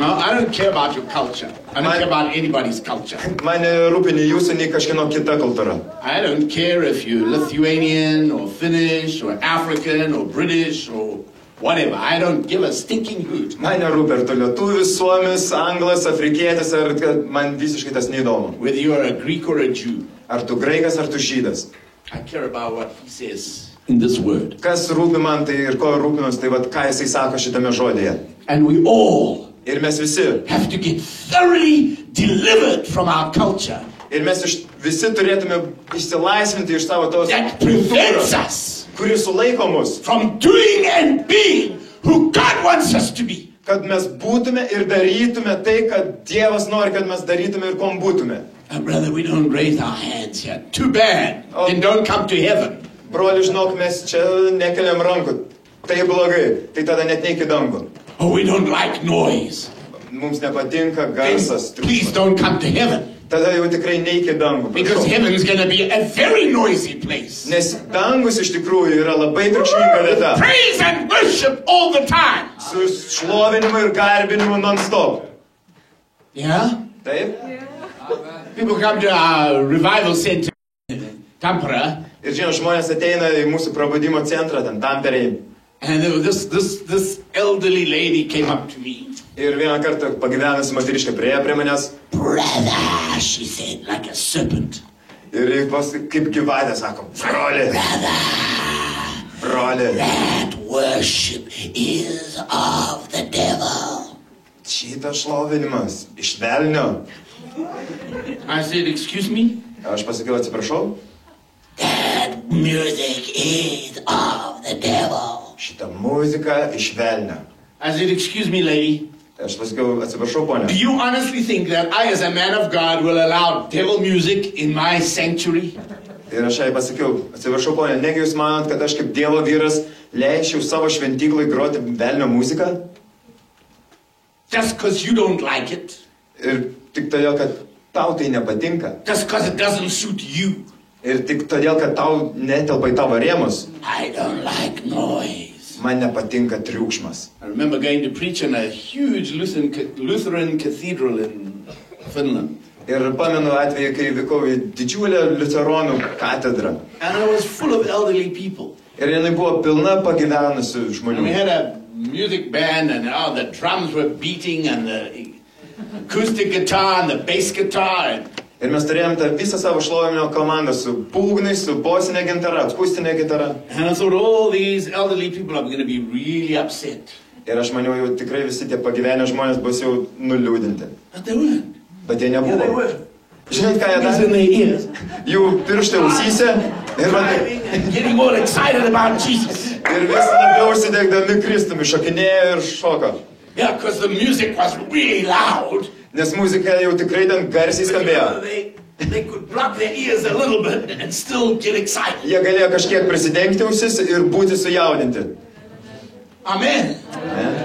No, I don't care about your culture. I don't care about anybody's culture. Man nerūpi nei jūsų, nei kažkieno kita kultūra. I don't care if you're Lithuanian or Finnish or African or British or whatever. I don't give a stinking hoot. Man nerūpi, ar tu lietuvis, suomis, anglas, afrikietis, ar man visiškai tas neįdomu. Whether you're a Greek or a Jew. Ar tu graikas, ar tu žydas. I care about what he says in this word. Kas rūpi man, tai ir ko rūpinos, tai vat, ką jisai sako šitame žodėje. And we all Ir mes visi. have to get thoroughly delivered from our culture. Ir mes visi turėtume išsilaisvinti iš savo tos That prevents us kuri sulaiko mus, from doing and being who God wants us to be. kad mes būtume ir darytume tai, kad Dievas nori, kad mes darytume ir kom būtume. Brother, we don't raise our hands here. Too bad. Then don't come to heaven. Broli, žinok, mes čia nekeliam rankų. Tai blogai. Tai tada net neik į dangų. Oh, we don't like noise. Mums nepatinka Then garsas. please don't come to heaven. Tada jau tikrai neik į dangų. Because prašau. heaven's going to be a very noisy place. Nes dangus iš tikrųjų yra labai triukšminga vieta. Praise and worship all the time. Su šlovinimu ir garbinimu non-stop. Yeah? Taip? People come to our revival center in Tampere. Ir žinot, žmonės ateina į mūsų prabudimo centrą, ten Tamperėje. And this elderly lady came up to me. Ir vieną kartą pagyvenusi moteriškė priėjo prie manęs. Brother, she said, like a serpent. Ir kaip gyvatė sako, broli, broli. That worship is of the devil. Šitas šlovinimas iš velnio. I said, excuse me? Aš pasakiau, atsiprašau. That music is of the devil. Šita muzika iš velnio. I said, excuse me, lady. Aš pasakiau, atsiprašau, ponė. Do you honestly think that I, as a man of God, will allow devil music in my sanctuary? Ir aš jai pasakiau, atsiprašau, ponė, negi jūs manot, kad aš kaip Dievo vyras leisčiau savo šventyklai groti velnio muziką? Just because you don't like it? Ir tik todėl, kad tau tai nepatinka. Just because it doesn't suit you? Ir tik todėl, kad tau netelpa į tavo rėmus. I don't like noise. Man nepatinka triukšmas. I remember going to preach in a huge Lutheran cathedral in Finland. Ir pamenu atveju, kai vykau į didžiulę liuteronų katedrą. And it was full of elderly people. Ir jinai buvo pilna pagyvenusių And we žmonių. had a music band and the drums were beating and the acoustic guitar and the bass guitar. Ir mes turėjom tą visą savo šlovinimo komandą su būgnais, su bosinė gitara, akustinė gitara. And I thought all these elderly people are going to be really upset. Ir aš maniau, jau tikrai visi tie pagyvenę žmonės bus jau nuliūdinti. But they weren't. Bet jie Yeah, they nebuvo. were. Žinot, ką jie Fingers in darė? their ears, Jų pirštai ausyse ir, driving and getting all excited about Jesus. ir vis labiau užsidegdami Kristumi, šokinėjo ir šoko. Yeah, because the music was really loud. Nes muzika jau tikrai ten garsiai But, you skambėjo. know, they could block their ears a little bit and still get excited. Jie galėjo kažkiek prisidengti ausis ir būti sujaudinti. Amen.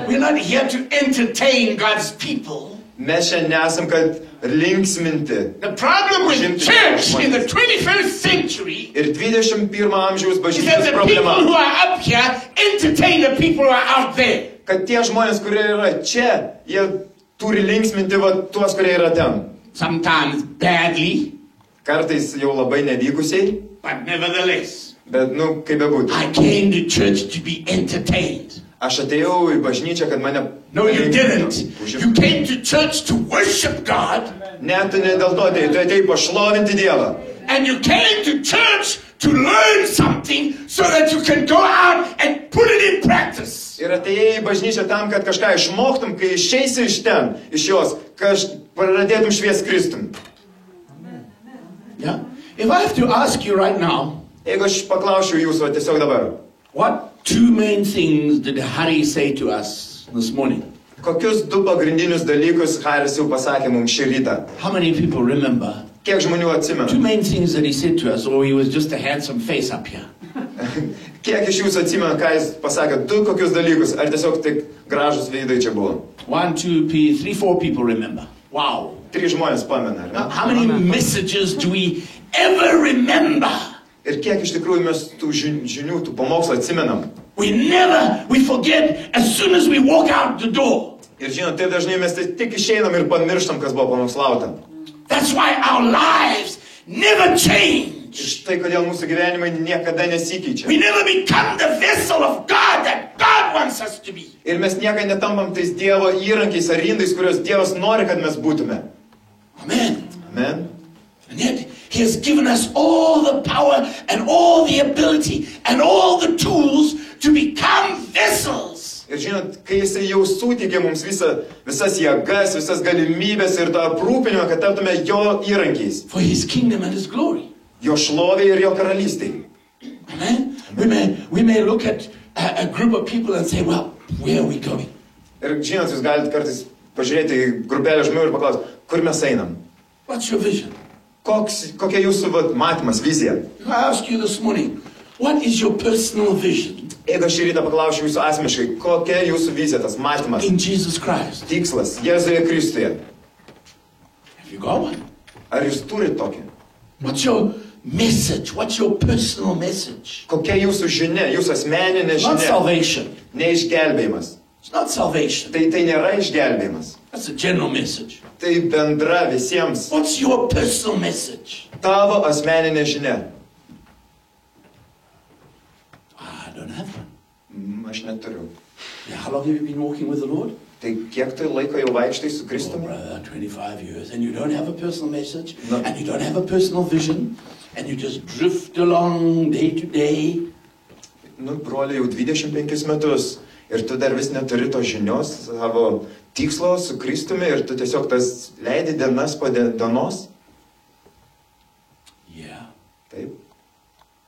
We're not here to entertain God's people. Mes čia nesam, kad linksminti. The problem with church in the 21st century Ir 21 amžiaus is that bažnyčios the people who problema, are up here entertain the people who are out there. kad tie žmonės, kurie yra čia, jie turi linksminti va, tuos, kurie yra ten. Sometimes badly, Kartais jau labai nevykusiai, but nevertheless, bet, kaip bebūtų. I came to church to be entertained. Aš atėjau į bažnyčią, kad mane... No, you didn't. Užimtų. You came to church to worship God, Ne, tu ne dėl to atėjai, tu atėjai pašlovinti Dievą. and you came to church to learn something so that you can go out and put it in practice. Ir atėjai į bažnyčią tam, kad kažką išmoktum, kai išeisi iš ten, iš jos, pradėtum švies Kristum. Yeah? If I have to ask you right now, Jeigu aš paklausčiau jūsų tiesiog dabar, what two main things did Hari say to us this morning? kokius du pagrindinius dalykus Haris jau pasakė mums šį rytą? How many people remember? Kiek žmonių Two atsimena? main things that he said to us, or he was just a handsome face up here. Kiek iš jūsų atsimena, ką jis pasakė? Du kokius dalykus? Ar tiesiog tik gražus veidai čia buvo? 1, 2, 3, 4 people remember. Wow. 3 žmonės pamena, ar Now, ne? how many messages do we ever remember? Ir kiek iš tikrųjų mes tų žinių, tų pamokslų atsimenam. We forget as soon as we walk out the door. Ir žinot, taip dažnai mes tik išeinam ir pamirštam, kas buvo pamokslauta. That's why our lives never change. Ir štai kodėl mūsų gyvenimai niekada nesikeičia. We never become the vessel of God that God wants us to be. Ir mes niekada netampam tais Dievo įrankiais ar indais, kuriuos Dievas nori, kad mes būtume. Amen. Amen. And yet, He has given us all the power and all the ability and all the tools to become vessels. Ir žinot, kai Jisai jau suteikė mums visas jėgas, visas galimybės ir tą aprūpinimą, kad taptume Jo įrankiais. For His kingdom and His glory. Jo šlovė ir Jo karalystė. Amen. We may look at a group of people and say, well, where are we going? Ir žinot, jūs galite kartais pažiūrėti į grupelę žmonių ir paklausti, kur mes einam? What's your vision? Kokia jūsų matymas, vizija? I ask you this morning, what is your personal vision Jeigu aš šį rytą paklausiu jūsų asmeniškai, kokia jūsų vizija, tas matymas, in Jesus Christ? tikslas, Jėzuje Kristuje? Have you got one? Ar jūs turite tokį? What's your message? What's your personal message? Kokia jūsų žinia, jūsų asmeninė Not žinia? salvation. Ne išgelbėjimas. It's not salvation. Tai nėra išgelbėjimas. That's a general message. Tai bendra visiems. What's your personal message? Tavo asmeninė žinia. I don't have one. Aš neturiu. Yeah, how long have you been walking with the Lord? Tai kiek tai laiko jau vaikštai su Oh, Kristumi? brother, 25 years. And you don't have a personal message? No. And you don't have a personal vision? And you just drift along day to day? Nu, broliai, jau 25 metus. Ir tu dar vis neturi tos žinios, savo tikslo su Kristumi ir tu tiesiog tas leidi dienas po dienos. Yeah. Taip,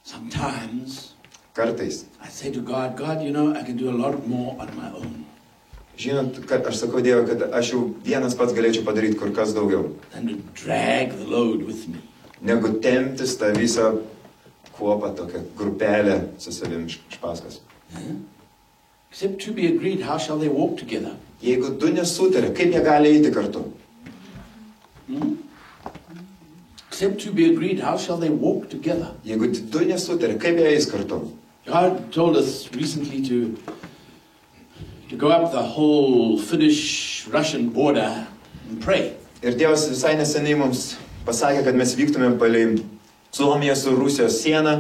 Sometimes kartais. I say to God, God, you know, I can do a lot more on my own Žinot, kad aš sakau Dievui, kad aš jau vienas pats galėčiau padaryti kur kas daugiau. than to drag the load with me. Negu temptis tą visą kuopą, tokią grupelę su savim iš paskos. Yeah? Except to be agreed, how shall they walk together? Jeigu du nesutarė, kaip jie gali eiti kartu? Except to be agreed, how shall they walk together? Jeigu du nesutarė, kaip jie eis kartu? God told us recently to go up the whole Finnish-Russian border and pray. Ir Dievas visai neseniai mums pasakė, kad mes vyktume palei Suomijos su Rusijos sieną,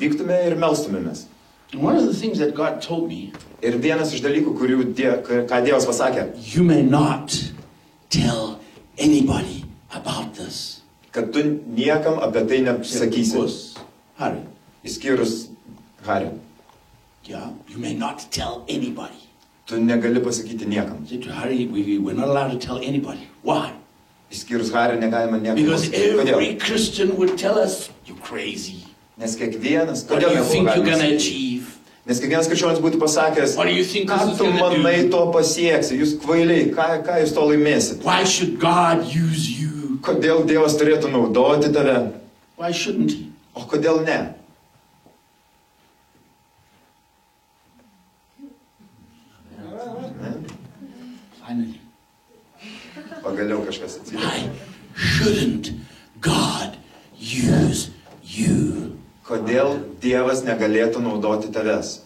vyktume ir melstumėmės. And one of the things that God told me, Ir vienas iš dalykų, ką Dievas pasakė, you may not tell anybody about this. kad tu niekam apie tai nesakysi, Because, Harry, išskyrus Harį. yeah, you may not tell anybody. Tu negali pasakyti niekam. I said to Harry, we're not allowed to tell anybody. Why? Išskyrus Harį negalima niekam Because pasakyti. every Kodėl? Christian would tell us, you're crazy. Nes kiekvienas, What do kodėl you nebuvo think you're galima going to sakyti? achieve? Nes kiekvienas krikščionis būtų pasakęs, What do you think ką this is tu gonna manai do? to pasieksi, jūs kvailiai, ką jūs to laimėsit? Why should God use you? Kodėl Dievas turėtų naudoti tave, Why shouldn't he? o kodėl ne? Finally. Pagaliau kažkas atsiliepia. Why shouldn't God use you? Kodėl Dievas negalėtų naudoti tavęs?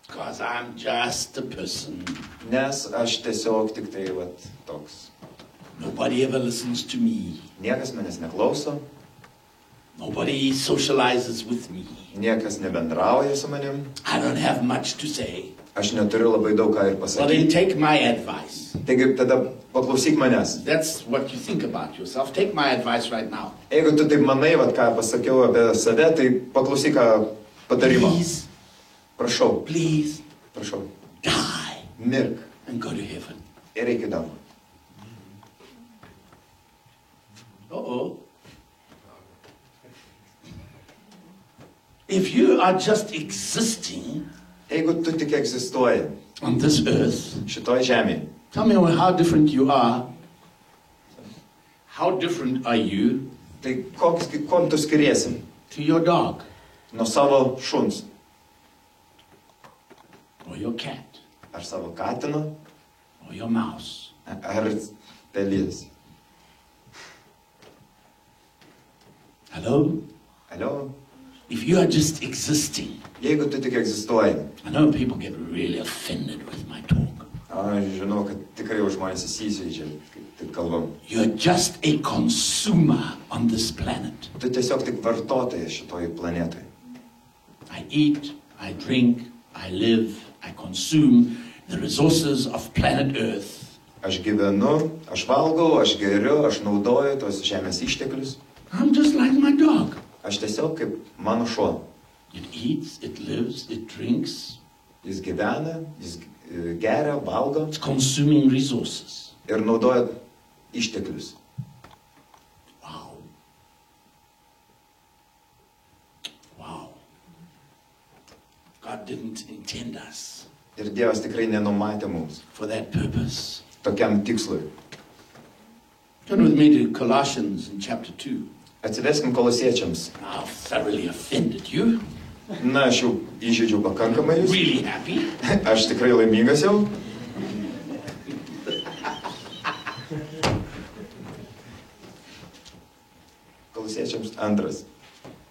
Because I'm just a person. Nes aš tiesiog tik tai toks. Nobody ever listens to me. Niekas manęs neklauso, Nobody socializes with me. niekas nebendrauja su manim, I don't have much to say. aš neturiu labai daug ką ir Well, then pasakyti. take my advice. Taigi tada paklausyk manęs. That's what you think about yourself. Take my advice right now. Jeigu tu taip manai, ką pasakiau apie save, tai paklausyk patarimo. Please, Prašau, please prašau. die Mirk and go to heaven. ir eik į dangų. Uh-oh. If you are just existing Jeigu tu tik egzistuoji on this earth, šitoj žemėje, tell me how different you are. How different are you tai kuom tu skiriesi to your dog nuo savo šuns or your cat ar savo katino, or your mouse. ar pelės. Hello? Alio, If you are just existing, jeigu tu tik egzistuoji, I know people get really offended with my talk. aš žinau, kad tikrai jau žmonės įsižeidžia, kai taip kalbam. You're just a consumer on this planet. Tu tiesiog tik vartotojas šitoj planetoj. I eat, I drink, I live, I consume the resources of planet Earth. Aš gyvenu, aš valgau, aš geriu, aš naudoju tos žemės išteklius. I'm just like my dog. Aš tiesiog kaip mano šuo. It eats, it lives, it drinks. Jis gyvena, jis geria, valgo It's consuming resources. ir naudoja išteklius. Wow. Wow. God didn't intend us Ir Dievas tikrai nenumatė mums for that purpose. tokiam tikslui. Turn with me to Colossians in chapter 2. Atsiveskim Kolosiečiams. I've thoroughly offended you. Na, aš jau įžeidžiau pakankamai jūs. Really happy. Aš tikrai laimingas jau. Kolosiečiams 2.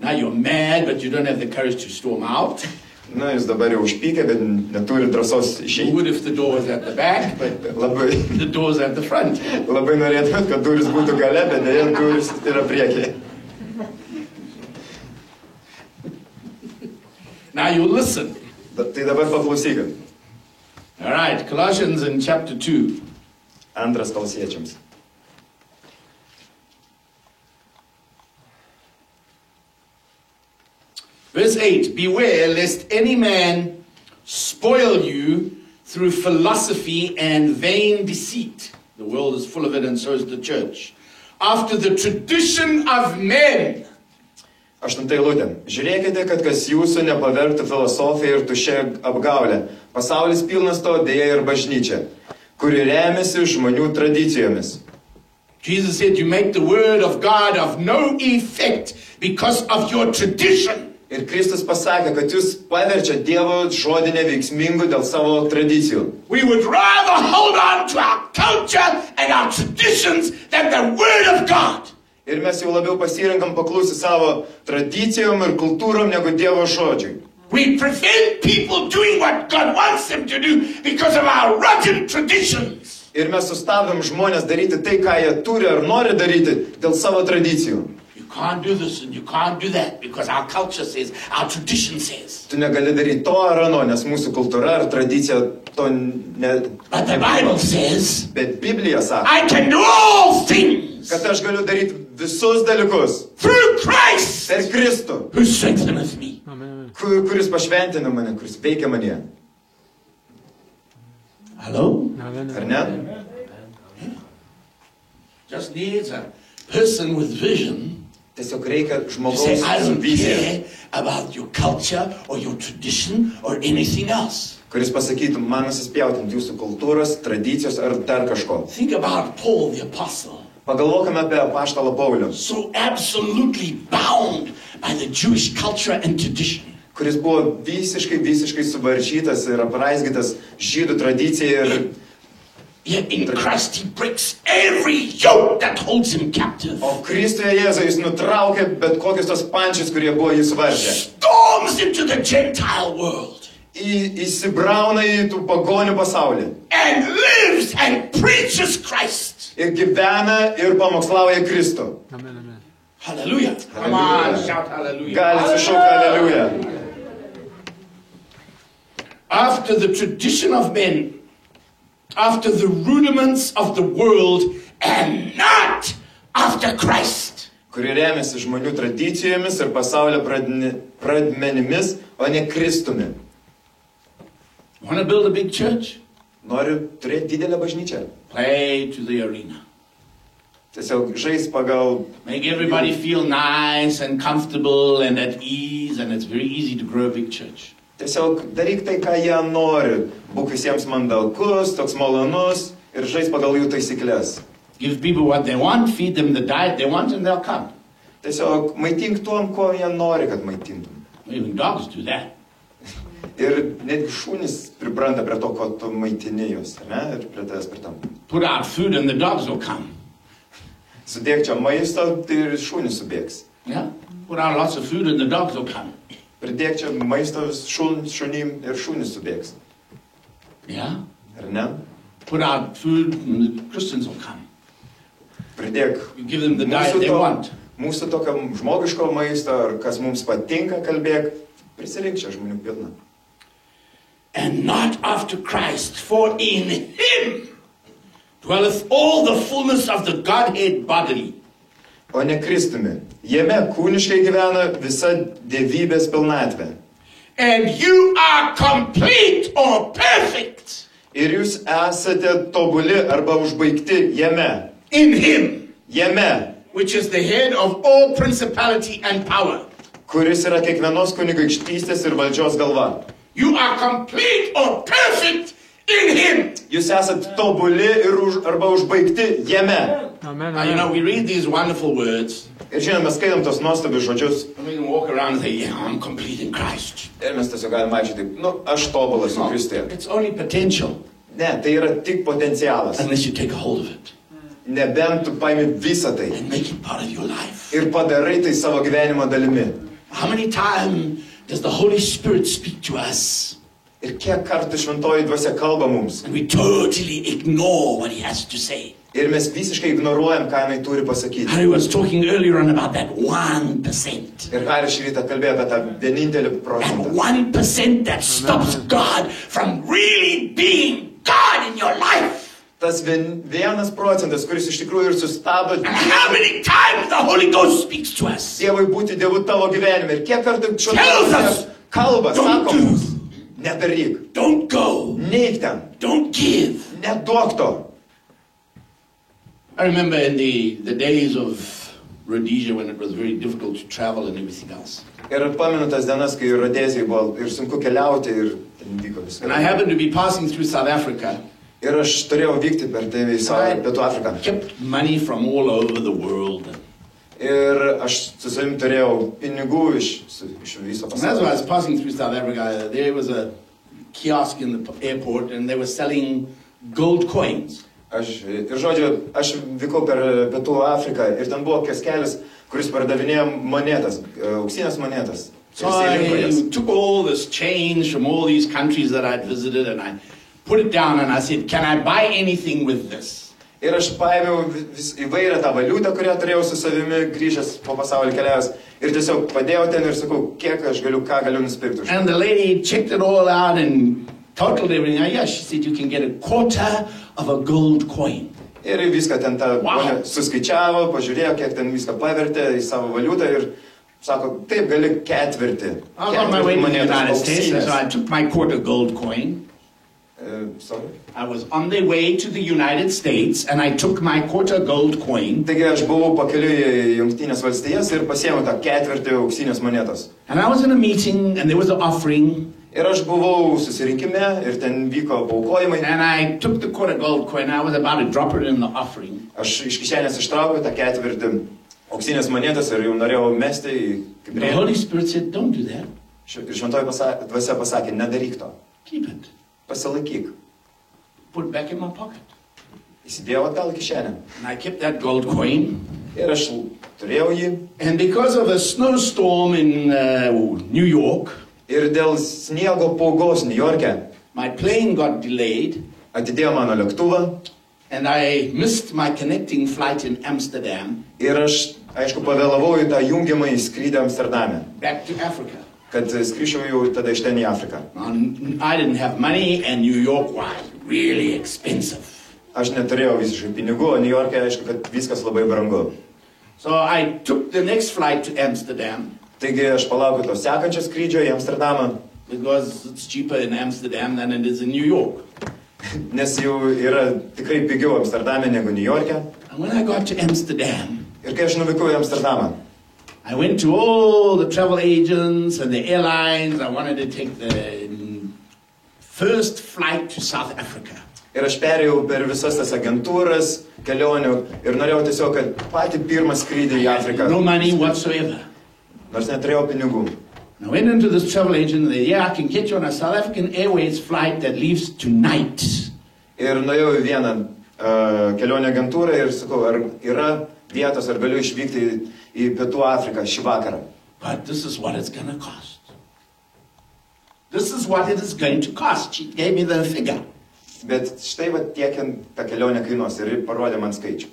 Now you're mad, but you don't have the courage to storm out. Na, jūs dabar jau užpykę, bet neturi drąsos You išeiti. would if the door was at the back, but Labai, the door's at the front. labai norėtumėt, kad duris būtų gale, bet dėja duris yra priekyje. Now you listen. Tai dabar paklausykit. All right, Colossians in chapter 2. 2 Kolosiečiams. Verse 8, beware lest any man spoil you through philosophy and vain deceit. The world is full of it, and so is the church. After the tradition of men. 8 eilutė. Žiūrėkite, kad kas jūsų nepavergtų filosofija ir tuščia apgaulė. Pasaulis pilnas to, dėja ir bažnyčia, kuri remiasi žmonių tradicijomis. Jesus said, you make the word of God of no effect because of your tradition. Ir Kristus pasakė, kad jūs paverčiate Dievo žodį neveiksmingu dėl savo tradicijų. We would rather hold on to our culture and our traditions than the word of God. Ir mes jau labiau pasirinkam paklusti savo tradicijom ir kultūrom negu Dievo žodžiui. We prevent people doing what God wants them to do because of our rotten traditions. Ir mes sustabdom žmonės daryti tai, ką jie turi ar nori daryti dėl savo tradicijų. You can't do this and you can't do that because our culture says, our tradition says. Tu negali daryti to ar ano, nes mūsų kultūra ar tradicija to ne... But the Bible says, Bet Biblija sako, I can do all things kad aš galiu daryti visus dalykus through Christ per Kristų, who strengtheneth me. kuris pašventina mane, kuris veikia mane. Hello? Ar ne? Just needs a person with vision Tiesiog reikia to žmogaus say, I su don't vizija, care about your culture or your tradition or anything else. kuris pasakytų, man nusispjauti ant jūsų kultūros, tradicijos ar dar kažko. Think about Paul the Apostle. Pagalvokime apie apaštalą Paulių, So absolutely bound by the Jewish culture and tradition. kuris buvo visiškai suvaržytas ir apraizgytas žydų tradicija ir... Yet in Christ he breaks every yoke that holds him captive. O Kristuje Jėzuje jis nutraukė bet kokius tos pančius, kurie buvo jį suvaržę. Storms into the Gentile world. Įsibrauna į tų pagonių pasaulį. And lives and preaches Christ. Ir gyvena ir pamokslauja Kristų. Hallelujah. Come on, shout hallelujah. Galite šaukti aleliuja. After the tradition of men, after the rudiments of the world, and not after Christ. Kuri remiasi žmonių tradicijomis ir pasaulio pradmenimis, o ne Kristumi. Want to build a big church? Noriu turėti didelę bažnyčią. Play to the arena. Tiesiog žais pagal... Make everybody feel nice and comfortable and at ease, and it's very easy to grow a big church. Tiesiog daryk tai, ką jie nori. Būk visiems mandalkus, toks malonus ir žais pagal jų taisyklės. Give people what they want, feed them the diet they want, and they'll come. Tiesiog maitink tuom, ko jie nori, kad maitintum. Even dogs do that. Ir netgi šunys pripranta prie to, ko tu maitini juos, ne? Ir prie tavęs pritampa. Put out food and the dogs will come. Sudėk čia maisto, tai ir šunys subėgs. Yeah? Put out lots of food and the dogs will come. Pridėk čia maisto šunim ir šunys subėgs. Yeah? Ar ne? Put out food and the Christians will come. Pridėk You give them the diet they want. mūsų tokio žmogiško maisto, ar kas mums patinka, kalbėk. Prisirink čia žmonių pilna. And not after Christ, for in him dwelleth all the fullness of the Godhead bodily. O ne Kristumi. Jame kūniškai gyvena visa dievybės pilnatvė. And you are complete or perfect Ir jūs esate tobuli arba užbaigti jame. in him, Jame, which is the head of all principality and power. kuris yra kiekvienos kunigaikštystės ir valdžios galva. You are complete or perfect in him. Jūs esate tobuli ir arba užbaigti jame. Amen. Now, you know, we read these wonderful words, Ir žinoma, mes skaitom tos nuostabius žodžius. and we can walk around and say, yeah, I'm complete in Christ. Ir mes tiesiog galime vaikščioti taip, aš tobulas su Kristuje. It's only potential, Ne, tai yra tik potencialas. unless you take a hold of it Nebent tu paimi visą tai and make it part of your life. ir padarai tai savo gyvenimo dalimi. How many times does the Holy Spirit speak to us Ir kiek kartų šventoji dvasia kalba mums. and we totally ignore what he has to say? Ir mes visiškai ignoruojam, ką jinai turi pasakyti. Harry was talking earlier on about that 1%. Ir Haris šį rytą kalbėjo apie tą vienintelį That procentą. 1% that stops God from really being God in your life. Tas 1%, kuris iš tikrųjų ir sustabdo And how many times the Holy Ghost speaks to us? Dievui būti Dievu tavo gyvenime. Ir kiek kartų Tells us, kalba, don't sako do. mums, nedaryk, Don't go. neik ten, Don't give. neduok to. I remember in the days of Rhodesia when it was very difficult to travel and everything else. Ir pamenu tas dienas, kai Rodezijai buvo ir sunku keliauti ir ten vyko And I viskas. happened to be passing through South Africa. Ir aš turėjau vykti per tai į savo Pietų Afriką. Kept money from all over the world. Ir aš su savim turėjau pinigų iš viso And as I was pasaulio. passing through South Africa, there was a kiosk in the airport and they were selling gold coins. Ir žodžiu, aš vykau per Pietų Afriką ir ten buvo kioskelis, kuris pardavinėjo monetas, auksinės monetas. So Ir jisai rinko jas. I took all this change from all these countries that I'd visited and I put it down and I said, can I buy anything with this? Ir aš paėmiau įvairią tą valiutą, kurią turėjau su savimi grįžęs po pasaulį keliavęs. Ir tiesiog padėjau ten ir sakau, kiek aš galiu, ką galiu nusipirkti už. And the lady checked it all out and totaled everything. Yeah, she said you can get a quarter of a gold coin. Ir viską ten tą Wow. ponę suskaičiavo, pažiūrėjo, kiek ten viską pavertė į savo valiutą ir sako, taip gali ketvirtį. I was on my way to the monetos, United States, auksinės. so I took my quarter gold coin. Sorry. I was on the way to the United States and I took my quarter gold coin Taigi aš buvau pakeliui į Jungtinės valstijas ir pasiėmiau tą ketvirtį auksinės monetos. and I was in a meeting and there was an offering Ir aš buvau susirinkime ir ten vyko paukojimai. and I took the quarter gold coin. I was about to drop it in the offering. Aš iš kišenės ištraukiau tą ketvirtį auksinės monetas ir jau norėjau mesti į The kibrėlį. Holy Spirit said, don't do that. Ir šventoji dvasia pasakė, nedaryk to. Keep it. Pasilaikyk. Put it back in my pocket. Įsidėjau atgal į kišenę. And I kept that gold coin. Ir aš turėjau jį. And because of a snowstorm in New York, Ir dėl sniego paugos Niujorke my plane got delayed atidėjo mano lėktuvą. and I missed my connecting flight in Amsterdam Ir aš, aišku, pavėlavau į tą jungiamą į skrydį Amsterdame. back to Africa. Kad skriščiau jau tada iš ten į Afriką. I didn't have money and New York was really expensive. Aš neturėjau visiškai pinigų, o Niujorke, aišku, kad viskas labai brangu. So I took the next flight to Amsterdam Taigi aš palaukiu to sekančio skrydžio į Amsterdamą, because it's cheaper in Amsterdam than it is in New York. nes jau yra tikrai pigiau Amsterdame negu Niujorke. And when I got to Amsterdam, Ir kai aš nuvykau į Amsterdamą, I went to all the travel agents and the airlines. I wanted to take the first flight to South Africa. ir aš perėjau per visas tas agentūras, kelionių ir norėjau tiesiog, kad patį pirmą skrydį į Afriką. No money whatsoever. Nors neturėjau pinigų. I went into this travel agent and they said, yeah, I can get you on a South African Airways flight that leaves tonight. Ir nuėjau į vieną kelionę agentūrą ir sakau, ar yra vietos, ar galiu išvykti į Pietų Afriką šį vakarą. But this is what it's going to cost. This is what it is going to cost. She gave me the figure. Bet štai va tiek ta kelionė kainuos ir parodė man skaičių.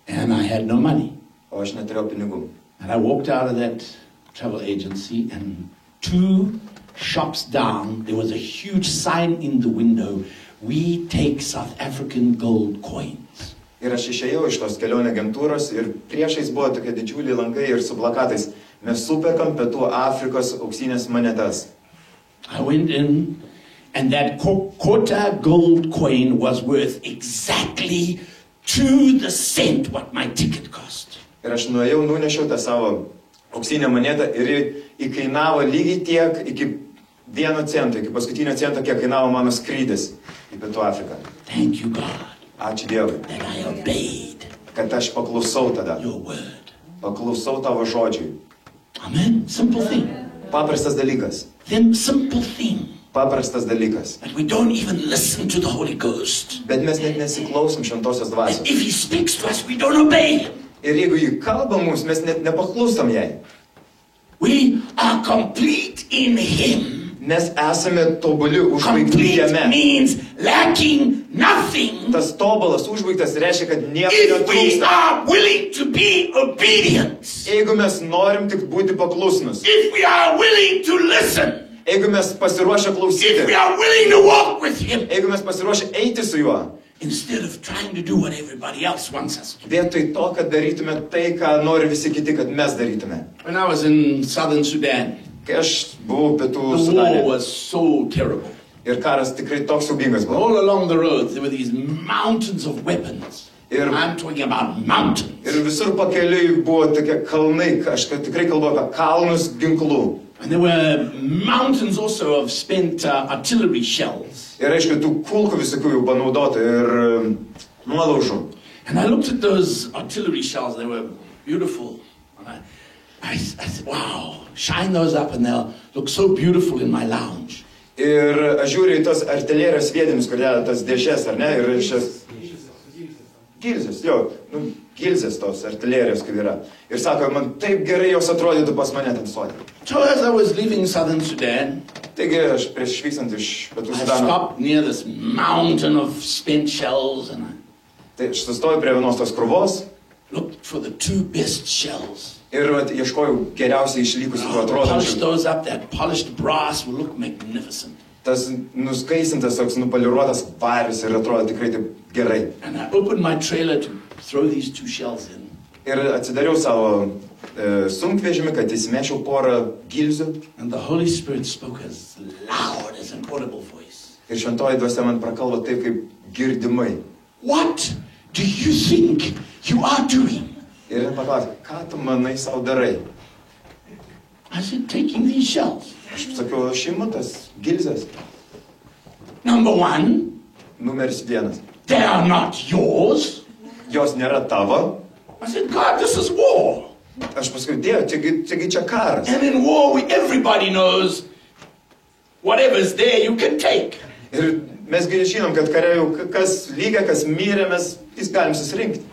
And I had no money. O aš neturėjau pinigų. And I walked out of that travel agency and 2 shops down, there was a huge sign in the window, we take South African gold coins. Ir aš išėjau iš tos kelionė agentūros ir priešais buvo tokie didžiuliai langai ir su plakatais. Mes superkam Pietų Afrikos auksinės monetas. I went in and that quarter gold coin was worth exactly to the cent what my ticket cost. Ir aš nuėjau, nunešiau tą savo auksinę monetą ir įkainavo lygiai tiek iki 1 cento, iki paskutinio cento, kiek kainavo mano skrydis į Pietų Afriką. Thank you, God. Ačiū Dievui, That I obeyed kad aš paklusau tada. your word. Paklusau tavo žodžiui. Amen. Simple thing. Paprastas dalykas. Then simple thing. Paprastas dalykas. But we don't even listen to the Holy Ghost. Bet mes net nesiklausom šventosios And dvasios. if He speaks to us, we don't obey Him. Ir jeigu jį kalba mums, mes net nepaklūstam jai. We are complete in Him. Mes esame tobuli užbaigti Complete jame. means lacking nothing. Tas tobulas užbaigtas reiškia, kad nieko If we netrūksta. are willing to be obedient, Jeigu mes norim tik būti paklusnus, if we are willing to listen, jeigu mes pasiruošę if we klausyti, are willing to walk with Him, jeigu mes pasiruošę eiti su juo, instead of trying to do what everybody else wants us to do. vietoj to, kad darytume tai, ką nori visi kiti, kad mes darytume. When I was in southern Sudan, Kai aš buvau Pietų the war Sudane was so terrible. ir karas tikrai toks siaubingas buvo. All along the roads, there were these mountains of weapons. I'm talking about mountains. Ir visur pakeliui buvo tokie kalnai, aš tikrai kalbu apie kalnus ginklų. And there were mountains also of spent artillery shells. Ir aišku, tų kulkų visokių jau panaudota ir nuolaužų. And I looked at those artillery shells, they were beautiful. And I said, wow, shine those up and they'll look so beautiful in my lounge. Ir aš žiūriu į tos artilerijos sviedinius, kur deda tas dėžės, ar ne? Ir šias gilzės, gilzės tos artilerijos, kaip yra. Ir sako, man taip gerai jos atrodytų pas mane ten sodė. So as I was leaving southern Sudan, Taigi aš prieš išvykstant iš Pietų I Sudano, stopped near this mountain of spent shells and I tai aš sustoju prie vienos tos krūvos looked for the 2 best shells. ir ieškojau geriausiai išlikusių Polished atrodančių. those up, that polished brass will look magnificent. Tas nuskaisintas, toks nupoliruotas varis ir atrodo tikrai taip gerai. And I opened my trailer to throw these 2 shells in. Ir atsidariau savo sunkvežimį, kad įsimečiau porą gilzių. And the Holy Spirit spoke as loud as an audible voice. Ir šventoji dvasia man prakalbo taip kaip girdimai. What do you think you are doing? Ir jis paklausė, ką tu manai savo darai? I said, taking these shells. Aš sakiau, aš imu tas gilzės. Number 1, Numeris 1. they are not yours. Jos nėra tavo. I said, God, this is war. Aš paskui, Dieve, čiagi čia karas. And in war, everybody knows whatever's there you can take. Ir mesgi žinom, kad kare jau kas lygia, kas mirė, mes vis galim susirinkti.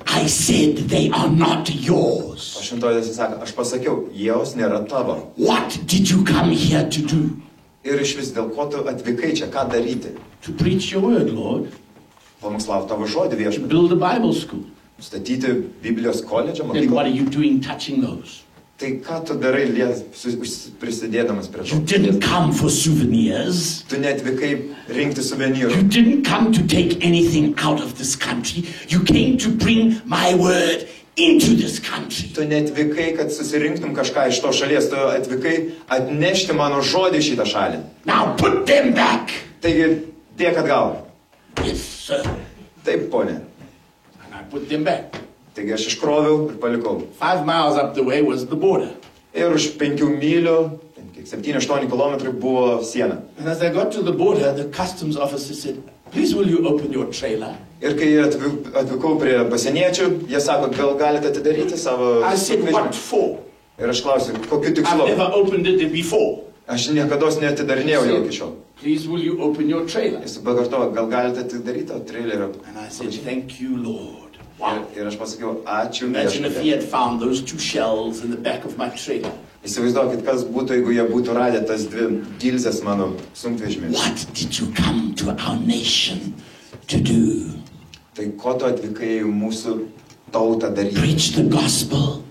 I said, they are not O yours. šventoji dvasia sako, aš pasakiau, jos nėra tavo. What did you come here to do? Ir iš vis dėl ko tu atvykai čia, ką daryti? To preach your word, Lord. Pamokslauti tavo žodį To viešpatį. build a Bible school. Statyti Biblijos koledžą, Then what are mokyklą. you doing touching those? Tai ką tu darai prisidėdamas prie You to? didn't come for souvenirs. Tu netvykai rinkti You suvenyrų. didn't come to take anything out of this country. You came to bring my word into this country. Tu netvykai, kad susirinktum kažką iš to šalies. Tu atvykai atnešti mano žodį į šitą šalį. Now put them back. Taigi, tiek atgal. Yes, sir. Taip, ponė. And I put them back. Taigi aš iškroviau ir palikau. 5 miles up the way was the border. Ir už 5 mylių, 7-8 kilometrai buvo siena. And as I got to the border, the customs officer said, please will you open your trailer? Ir kai atvykau prie pasieniečių, jie sako, gal galite atidaryti savo I said, what sunkvežimį. for? Ir aš klausiu, kokiu I've tikslu? never opened it before. Aš niekados neatidarinėjau jo iki šiol. Please, will you open your trailer? Jis pakartojo, gal galite atidaryti to trailerio. And I said, thank you, Lord. Wow. Ir aš pasakiau, ačiū Imagine if he viešpatie. had found those 2 shells in the back of my trailer. Įsivaizduokit, kas būtų, jeigu jie būtų radę tas 2 gilzes mano sunkvežimį. What did you come to our nation to do? Tai ko tu atvykai į mūsų tautą daryti? Preach the gospel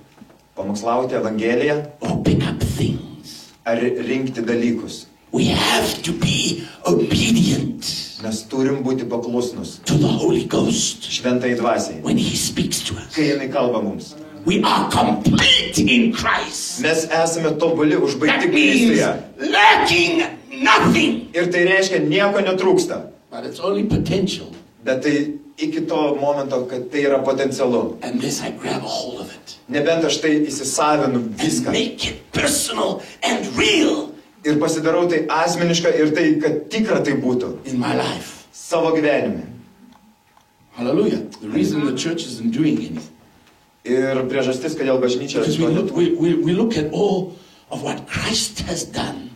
Pamokslauti Evangeliją or pick up things? ar rinkti dalykus? We have to be obedient Mes turim būti paklusnus to the Holy Ghost šventai dvasiai, when he speaks to us. kai jinai kalba mums. We are complete in Christ. Mes esame tobuli, That užbaigti means Kristuje. lacking nothing. Ir tai reiškia, nieko netrūksta. But it's only potential. Bet tai iki to momento, kad tai yra potencialu. Unless I grab a hold of it Nebent aš tai įsisavinu and viską. make it personal and real Ir pasidarau tai asmeniška ir tai, kad tikra tai būtų. in my life. Savo gyvenime. Hallelujah. The reason the church isn't doing anything. Ir priežastis, kodėl bažnyčia Because we to look, neturi. we look at all of what Christ has done.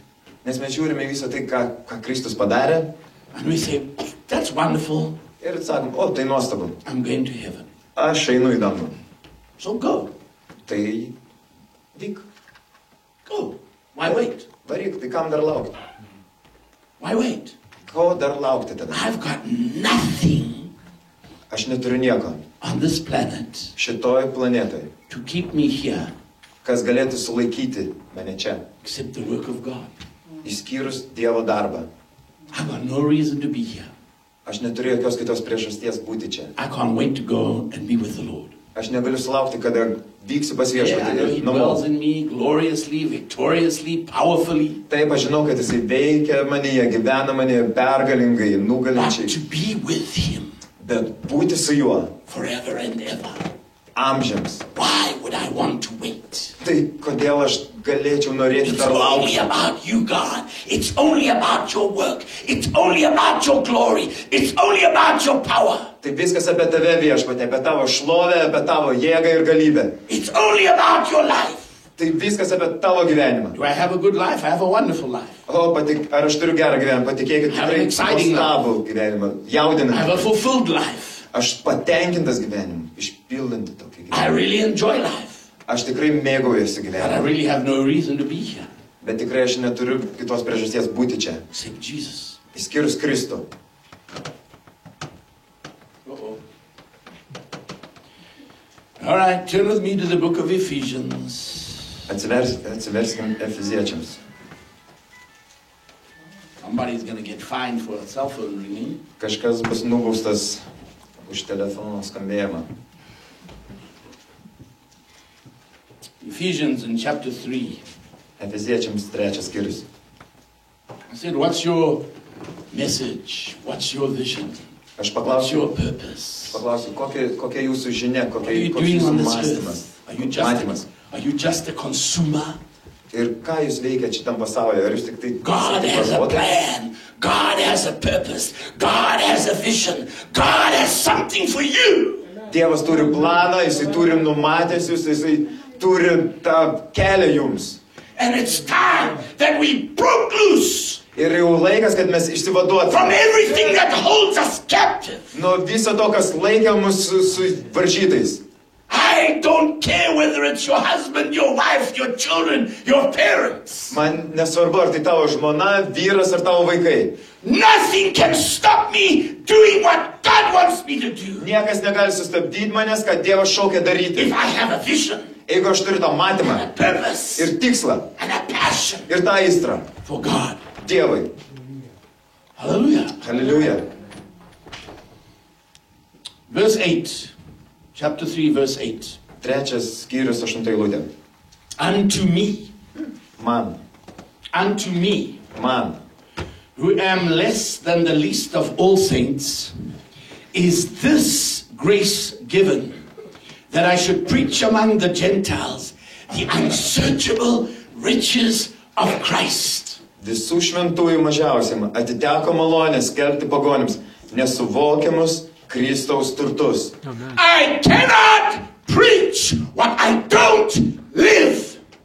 Nes mes žiūrime visą tai, ką Kristus padarė. And we say, that's wonderful. Ir sakom, o, tai nuostabu. I'm going to heaven. Aš einu į dangų. So go. Tai vyk. Go. Why wait? Varyk, tai kam dar laukti? Why wait? Ko dar laukti tada? I've got nothing Aš neturiu nieko on this planet šitoj planetoj, to keep me here kas galėtų sulaikyti mane čia, except the work of God. išskyrus Dievo darbą. I've got no reason to be here. Aš neturiu jokios kitos priežasties būti čia. I can't wait to go and be with the Lord. Aš negaliu sulaukti, kada vyksiu pas Yeah, I viešpatį know ir He dwells namo. in me gloriously, victoriously, powerfully. Taip, aš žinau, kad jisai veikia manyje, gyvena manyje pergalingai, But nugalinčiai. to be with Him Bet būti su juo forever and ever. amžiams. Why would I want to wait? Tai kodėl aš galėčiau norėti It's dar only laukti? about you, God. It's only about your work. It's only about your glory. It's only about your power. Tai viskas apie tave viešpatė, apie tavo šlovę, apie tavo jėgą ir galybę. It's only about your life. Tai viskas apie tavo gyvenimą. Do I have a good life? I have a wonderful life. O, ar aš turiu gerą gyvenimą? Patikėkit, Have an tikrai exciting nuostabų gyvenimą, I have a jaudinantį. fulfilled life. Aš patenkintas gyvenimu, išpildantį tokį I gyvenimą. really enjoy life. Aš tikrai mėgaujuosi But I gyvenimu. really have no reason to be here Bet tikrai aš neturiu kitos priežasties būti čia. except Jesus. Išskyrus Kristų. Uh-oh. All right, turn with me to the book of Ephesians. Atsiverskim Efeziečiams. Somebody's going to get fined for a cell phone ringing. Kažkas bus nubaustas už telefono skambėjimą. Ephesians in chapter 3. Efeziečiams 3 skyrius. I said, what's your message? What's your vision? Aš What's your paklausiu, purpose? kokia jūsų žinia, What are you koks doing jūsų on this mąstymas, earth? matymas. Are you just a consumer? Ir ką jūs veikiate šitam pasaulyje? Ar jūs tik tai God has a vartotojai? plan. God has a purpose. God has a vision. God has something for you. Dievas turi planą, jisai turi numatęs jūs, jisai turi tą kelią jums. And it's time that we broke loose Ir jau laikas, kad mes from išsivaduotume everything that holds us captive. nuo viso to, kas laikė mus su varžytais. I don't care whether it's your husband, your wife, your children, your parents. Man nesvarbu, ar tai tavo žmona, vyras ar tavo vaikai. Nothing can stop me doing what God wants me to do. Niekas negali sustabdyti manęs, kad Dievas šaukia daryti. If I have a vision, Jeigu aš turiu tą matymą a purpose, ir tikslą and a passion ir tą aistrą for God. Dievui. Hallelujah. Hallelujah. Verse 8. Chapter 3, verse 8. 3 skyrius 8 eilutė. Unto me, Man, who am less than the least of all saints, is this grace given, that I should preach among the Gentiles the unsearchable riches of Christ. visų šventųjų mažiausiam atiteko malonė skelbti pagonims nesuvokiamus Kristaus turtus. I cannot preach what I don't live.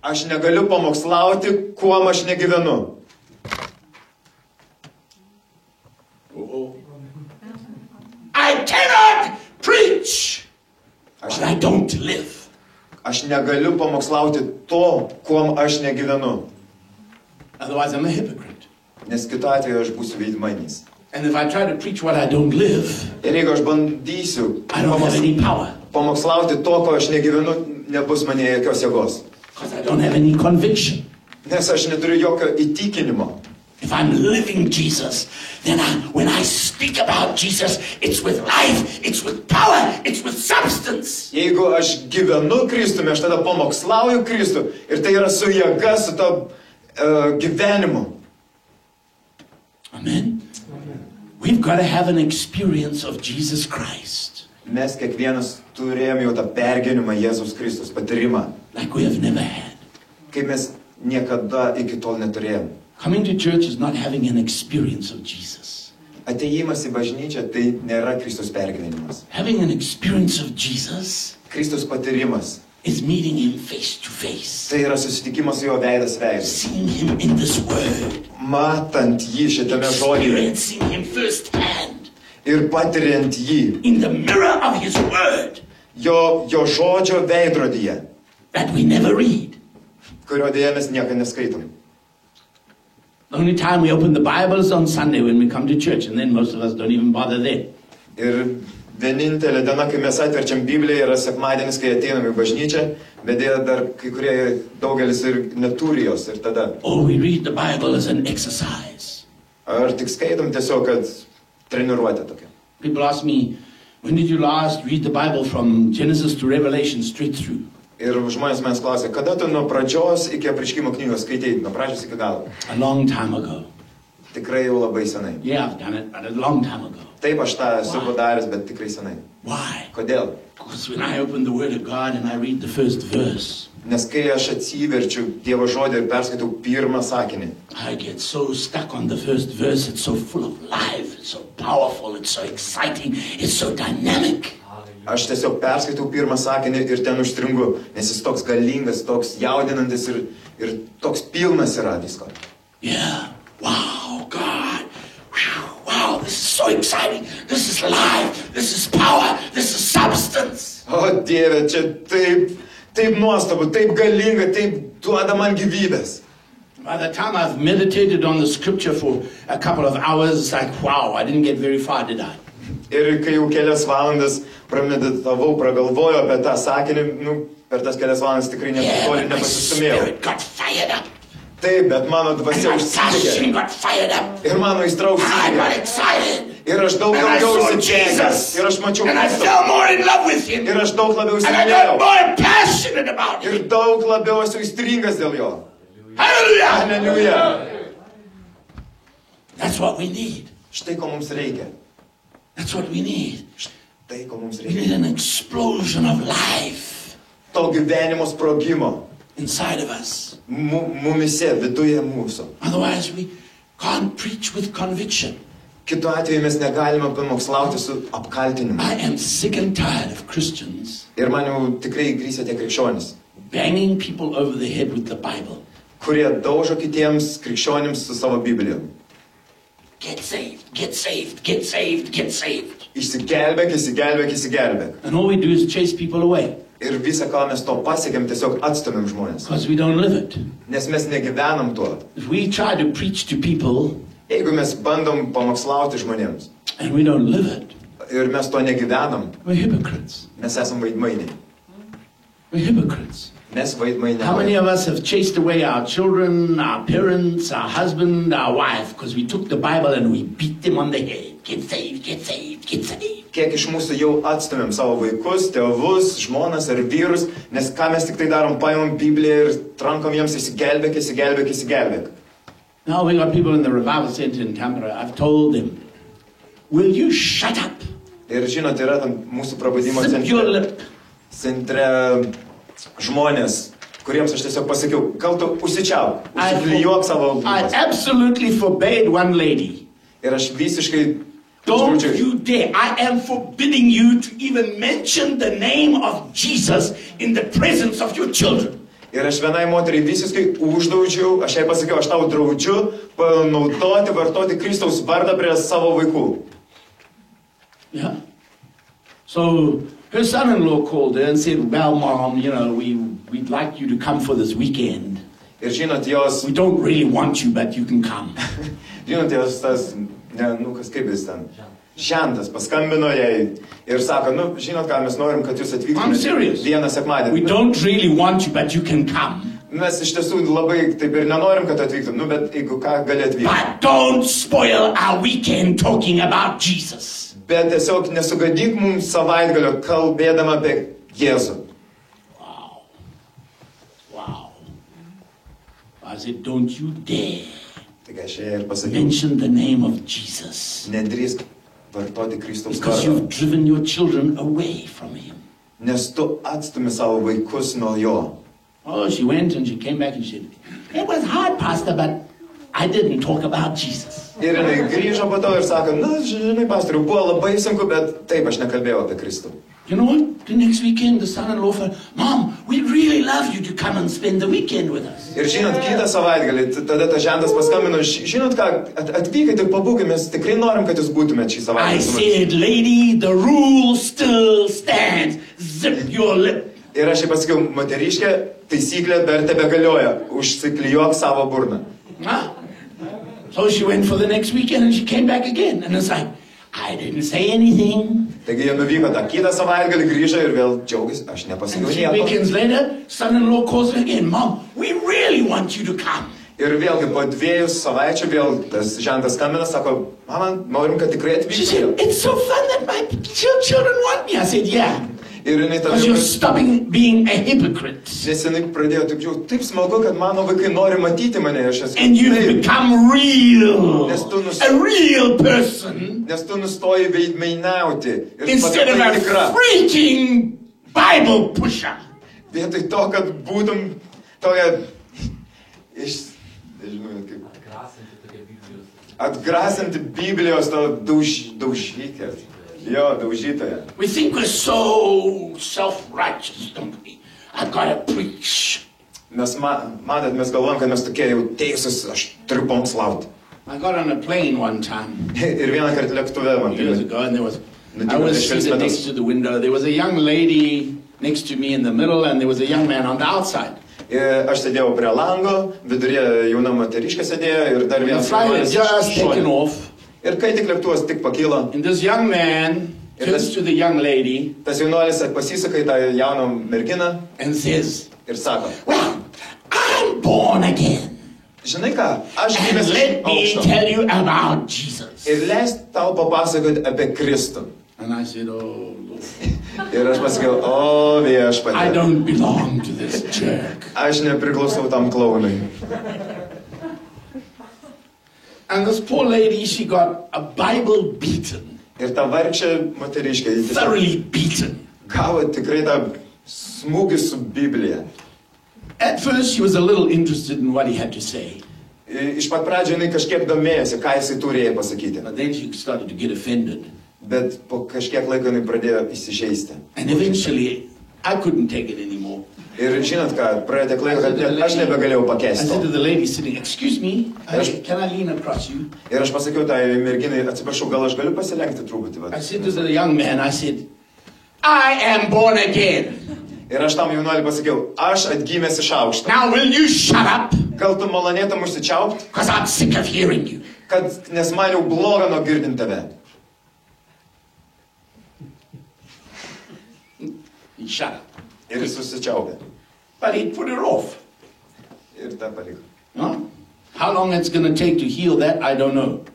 aš negaliu pamokslauti, kuom aš negyvenu. I cannot preach what I don't live. Aš negaliu pamokslauti to, kuom aš negyvenu. Otherwise I'm a hypocrite. Nes kitu atveju aš būsiu veidmainys. And if I try to preach what I don't live, Ir jeigu aš bandysiu I don't have any power. pamokslauti to, ko aš negyvenu, nebus mane jokios jėgos. Because I don't have any conviction. Nes aš neturiu jokio įtikinimo. If I'm living Jesus, then when I speak about Jesus, it's with life, it's with power, it's with substance. Jeigu aš gyvenu Kristumi, aš tada pamokslauju Kristų. Ir tai yra su jėga, su to gyvenimu. Amen. We've got to have an experience of Jesus Christ Mes kiekvienas turėjom jau tą pergyvenimą Jėzus Kristus, patyrimą, like we have never had. kaip mes niekada iki tol neturėjom. Coming to church is not having an experience of Jesus. Atėjimas į bažnyčią tai nėra Kristus pergyvenimas. Having an experience of Jesus Kristus patyrimas is meeting him face to face, tai yra susitikimas su jo veidas veidas. seeing him in this word, Matant jį šitame žodyje experiencing him firsthand ir patiriant jį in the mirror of his word jo žodžio veidrodyje, that we never read. kurio dėja mes nieko neskaitom. The only time we open the Bible is on Sunday when we come to church, and then most of us don't even bother there. Ir vienintelė diena, kai mes atverčiam Bibliją, yra sekmadienis, kai ateinam į bažnyčią, bet dėja dar kai kurie daugelis ir neturi jos. Ir tada Or we read the Bible as an exercise. ar tik skaitom tiesiog, kad treniruotė tokia. People ask me, when did you last read the Bible from Genesis to Revelation straight through? Ir žmonės manęs klausia, kada tu nuo pradžios iki apreiškimo knygos skaitei, nuo pradžios iki galo. A long time ago. Tikrai jau labai senai. Yeah, I've done it, but a long time ago. Taip, aš tą esu padaręs, bet tikrai senai. Why? Kodėl? Because when I open the Word of God and I read the first verse, Nes kai aš atsiverčiu Dievo žodį ir perskaitau pirmą sakinį, I get so stuck on the first verse. It's so full of life, it's so powerful, it's so exciting, it's so dynamic. aš tiesiog perskaitau pirmą sakinį ir ten užstringu, nes jis toks galingas, toks jaudinantis ir toks pilnas yra visko. Yeah. Wow, God. Whew. Wow, this is so exciting. This is life. This is power. This is substance. O Dieve, čia taip nuostabu, taip galinga, taip duoda man gyvybės. By the time I've meditated on the scripture for a couple of hours, it's like, wow, I didn't get very far, did I? Ir kai jau kelias valandas prameditavau, pragalvojau apie tą sakinį, per tas kelias valandas tikrai Yeah, but my nepasistumėjau. spirit got fired up. Taip, bet mano And dvasia my passion užsidegė. got fired up. Ir mano aistra I got užsidegė. excited. Ir aš daug And I daugiau saw įsičiegęs. Jesus. Ir aš mačiau And I Kristų. fell more in love with him. Ir aš daug labiau And I got įsimylėjau. more passionate about Ir him. daug labiau esu įstringas dėl jo. Hallelujah. Aleliuja. That's what we need. Štai ko mums reikia. That's what we need. Štai ko mums We need reikia. an explosion of life To gyvenimo sprogimo. inside of us. Mumise, viduje mūsų. Otherwise, we can't preach with conviction. Kitu atveju mes negalime pamokslauti su apkaltinimu. I am sick and tired of Christians Ir man jau tikrai įgrįsė tie krikščionys, banging people over the head with the Bible. kurie daužo kitiems krikščionims su savo Biblijom. Get saved, get saved, get saved, get saved. Išsigelbėk, išsigelbėk, išsigelbėk. And all we do is chase people away Ir visą, ką mes to pasiekėm, tiesiog atstumėm žmonės. because we don't live it. Nes mes negyvenam tuo. If we try to preach to people Jeigu mes bandom pamokslauti žmonėms and we don't live it, ir mes to negyvenam, we're hypocrites. mes esam vaidmainiai. We're hypocrites. Mes How many vaidmainiai. of us have chased away our children, our parents, our husband, our wife, because we took the Bible and we beat them on the head. Get saved, get saved, get saved. Kiek iš mūsų jau atstumėm savo vaikus, tėvus, žmonas ar vyrus, nes ką mes tik tai darom, paimam Bibliją ir trankom jiems išsigelbėk, išsigelbėk, išsigelbėk. Now we got people in the revival center in Tampere. I've told them, will you shut up? Ir žinot, yra tam mūsų prabudimo Zip your centre, lip. centre žmonės, kuriems aš tiesiog pasakiau, gal tu užsičiauk, I užsiklijuok savo lūpas. absolutely forbade one lady. Ir aš visiškai Don't uždraudžiau. you dare. I am forbidding you to even mention the name of Jesus in the presence of your children. Ir aš vienai moteriai visiškai uždraudžiau, aš jai pasakiau, aš tau draudžiu panaudoti, vartoti Kristaus vardą prie savo vaikų. Yeah. So her son-in-law called her and said, well, Mom, you know, we'd like you to come for this weekend. Ir žinot, jos... We don't really want you, but you can come. Žinot, jos tas, kaip jis ten, žentas paskambino jai ir sako, žinot ką, mes norim, kad jūs atvyktumėte vieną sekmadienį. We don't really want you, but you can come. Mes iš tiesų labai taip ir nenorim, kad atvyktum, bet jeigu ką, gali atvykti. But don't spoil our weekend talking about Jesus. Bet tiesiog nesugadink mums savaitgalio kalbėdama apie Jėzų. Wow. I said, don't you dare mention the name of Jesus. Nedrįsk vartoti Kristaus because you've driven your children away from him. Nes tu atstumi savo vaikus nuo jo. Oh, she went and she came back and she said, it was hard, Pastor, but I didn't talk about Jesus. Ir jinai grįžo po to ir sako, žinai, pastoriau, buvo labai sunku, bet taip aš nekalbėjau apie Kristų. You know what? The next weekend, the son-in-law said, Mom, we'd really love you to come and spend the weekend with us. Ir žinot, kitą savaitgalį, tada tas žentas paskambino, žinot ką, atvykite ir pabūkime, mes tikrai norim, kad jūs būtumėte šį savaitgalį. I said, lady, the rule still stands. Zip your lip. Ir aš jai pasakiau, moteriškė, taisyklė dar tebegalioja, užsiklijuok savo burną. Huh? So she went for the next weekend and she came back again. And it's like, I didn't say anything. Taigi jie nuvyko tą kitą savaitgalį, grįžo ir vėl džiaugiasi, aš nepasakiau nieko. 2 weekends later, son-in-law calls her again, Mom, we really want you to come. Ir vėlgi po 2 savaičių vėl tas žentas skambina, sako, mama, norim, kad tikrai atvyktų. She said, it's so fun that my children want me. I said, yeah. Because you're stopping being a hypocrite. Nes jinai pradėjo taip smagu, kad mano vaikai nori matyti mane. And you've become real. A real person. Nes tu nustoji veidmainiauti. Instead of a freaking Bible pusher. Vietoj to, kad būtum tokia... Atgrasanti Biblijos to daužytė. Jo, daužytoja. We think we're so self-righteous, don't we? I've got to preach. Mes matot, mes galvojam, kad mes tokie jau teisūs, aš turiu pamslauti. I got on a plane one time. Ir vieną kartą lėktuve man. Years ago, and I was seated next to the window. There was a young lady next to me in the middle, and there was a young man on the outside. Aš sėdėjau prie lango, viduryje jauna moteriškė sėdėjo ir dar vienas. The flight had just taken off. Ir kai tik lėktuvas tik pakilo. And this young man turns to the young lady. Tas jaunuolis pasisuka į tą jauną merginą. And says, ir sako, well, I'm born again. Žinai ką, aš gimęs iš aukšto. Let me tell you about Jesus. Ir leist tau papasakoti apie Kristų. And I said, oh, Lord. Ir aš pasakiau, o viešpatie. I don't belong to this jerk. Aš nepriklausau tam klaunui. And this poor lady, she got a Bible beaten. Ir ta vargšė moteriškė, thoroughly beaten. Gavo tikrai tą smūgį su Biblija. At first, she was a little interested in what he had to say. Iš pat pradžio jinai kažkiek domėjosi, ką jisai turėjo pasakyti. But then she started to get offended. Bet po kažkiek laiko jinai pradėjo įsižeisti. And eventually, I couldn't take it anymore. Ir žinot ką, praėjo tiek laiko, kad aš nebegalėjau pakęsti. I said to the lady sitting, excuse me, can I lean across you? Ir aš pasakiau tai merginai, atsiprašau, gal aš galiu pasilenkti truputį. I said to the young man, I said, I am born again. Ir aš tam jaunuoliui pasakiau, aš atgimęs iš aukšto. Now will you shut up? Gal tu malonėtum užsičiaupt? Because I'm sick of hearing you. Nes man jau bloga nuo girdint tave. He shut up. Ir jis susičiaupė. But he put it off. Ir tą paliko. No? How long it's going to take to heal that, I don't know.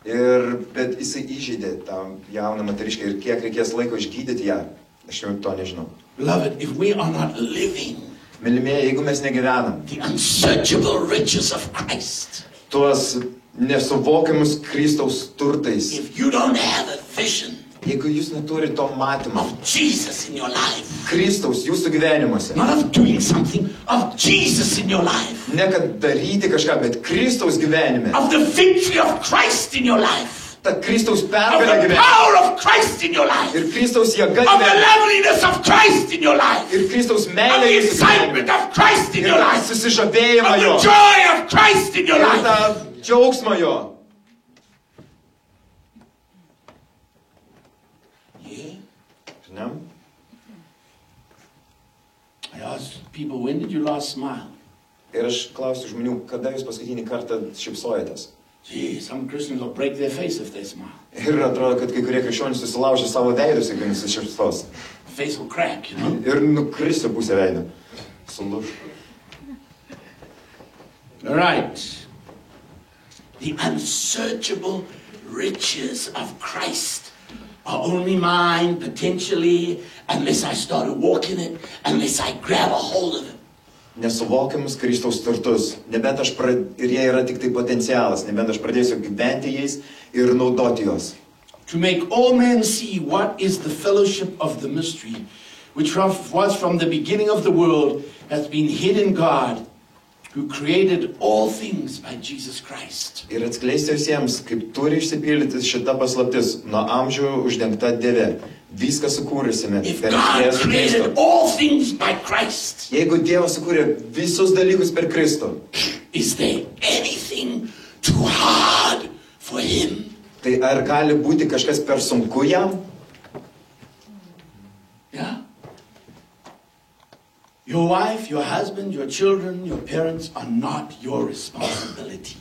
Bet jisai įžeidė tą jauną moteriškę ir kiek reikės laiko išgydyti ją, aš jau to nežinau. Beloved, if we are not living Mylimieji, jeigu mes negyvenam the unsearchable riches of Christ, tuos nesuvokiamus Kristaus turtais, if you don't have a vision jeigu jūs neturite to matymo of Jesus in your life, Kristaus jūsų gyvenimuose, not of doing something, of Jesus in your life, ne kad daryti kažką, bet Kristaus gyvenime, of the victory of Christ in your life, Ta Kristaus of pergalė the gyvenime. power of Christ in your life, Ir Kristaus jėga of the gyvenime. loveliness of Christ in your life, Ir Kristaus of meilė the jūsų excitement gyvenime. of Christ in your Ir life, susižavėjimą of jo. the joy of Christ in your Ir life. tą džiaugsmą jo. Yeah. Žinai? I ask people, when did you last smile? Ir aš klausiu žmonių, kada jūs paskutinį kartą šypsojatės? Gee, some Christians will break their face if they smile. Ir atrodo, kad kai kurie krikščionys susilaužia savo veidus, jeigu nusišypsos. Face will crack, you know. Ir nukrisiu pusę veido. Sulūž. All right. The unsearchable riches of Christ are only mine potentially unless I start to walk in it, unless I grab a hold of it. Nesuvokiamus Kristaus turtus. Nebent aš ir jie yra tik tai potencialas. Nebent aš pradėsiu gyventi jais ir naudoti juos. To make all men see what is the fellowship of the mystery, which was from the beginning of the world, has been hid in God, who created all things by Jesus Christ. Ir atskleisti visiems, kaip turi išsipildyti šita paslaptis, nuo amžių uždengta Dieve. Viską sukūrėsime If per God Jėzų Kristų. created all things by Christ, Jeigu Dievas sukūrė visus dalykus per Kristų, is there anything too hard for Him? tai ar gali būti kažkas per sunku jam? Yeah? Your wife, your husband, your children, your parents are not your responsibility.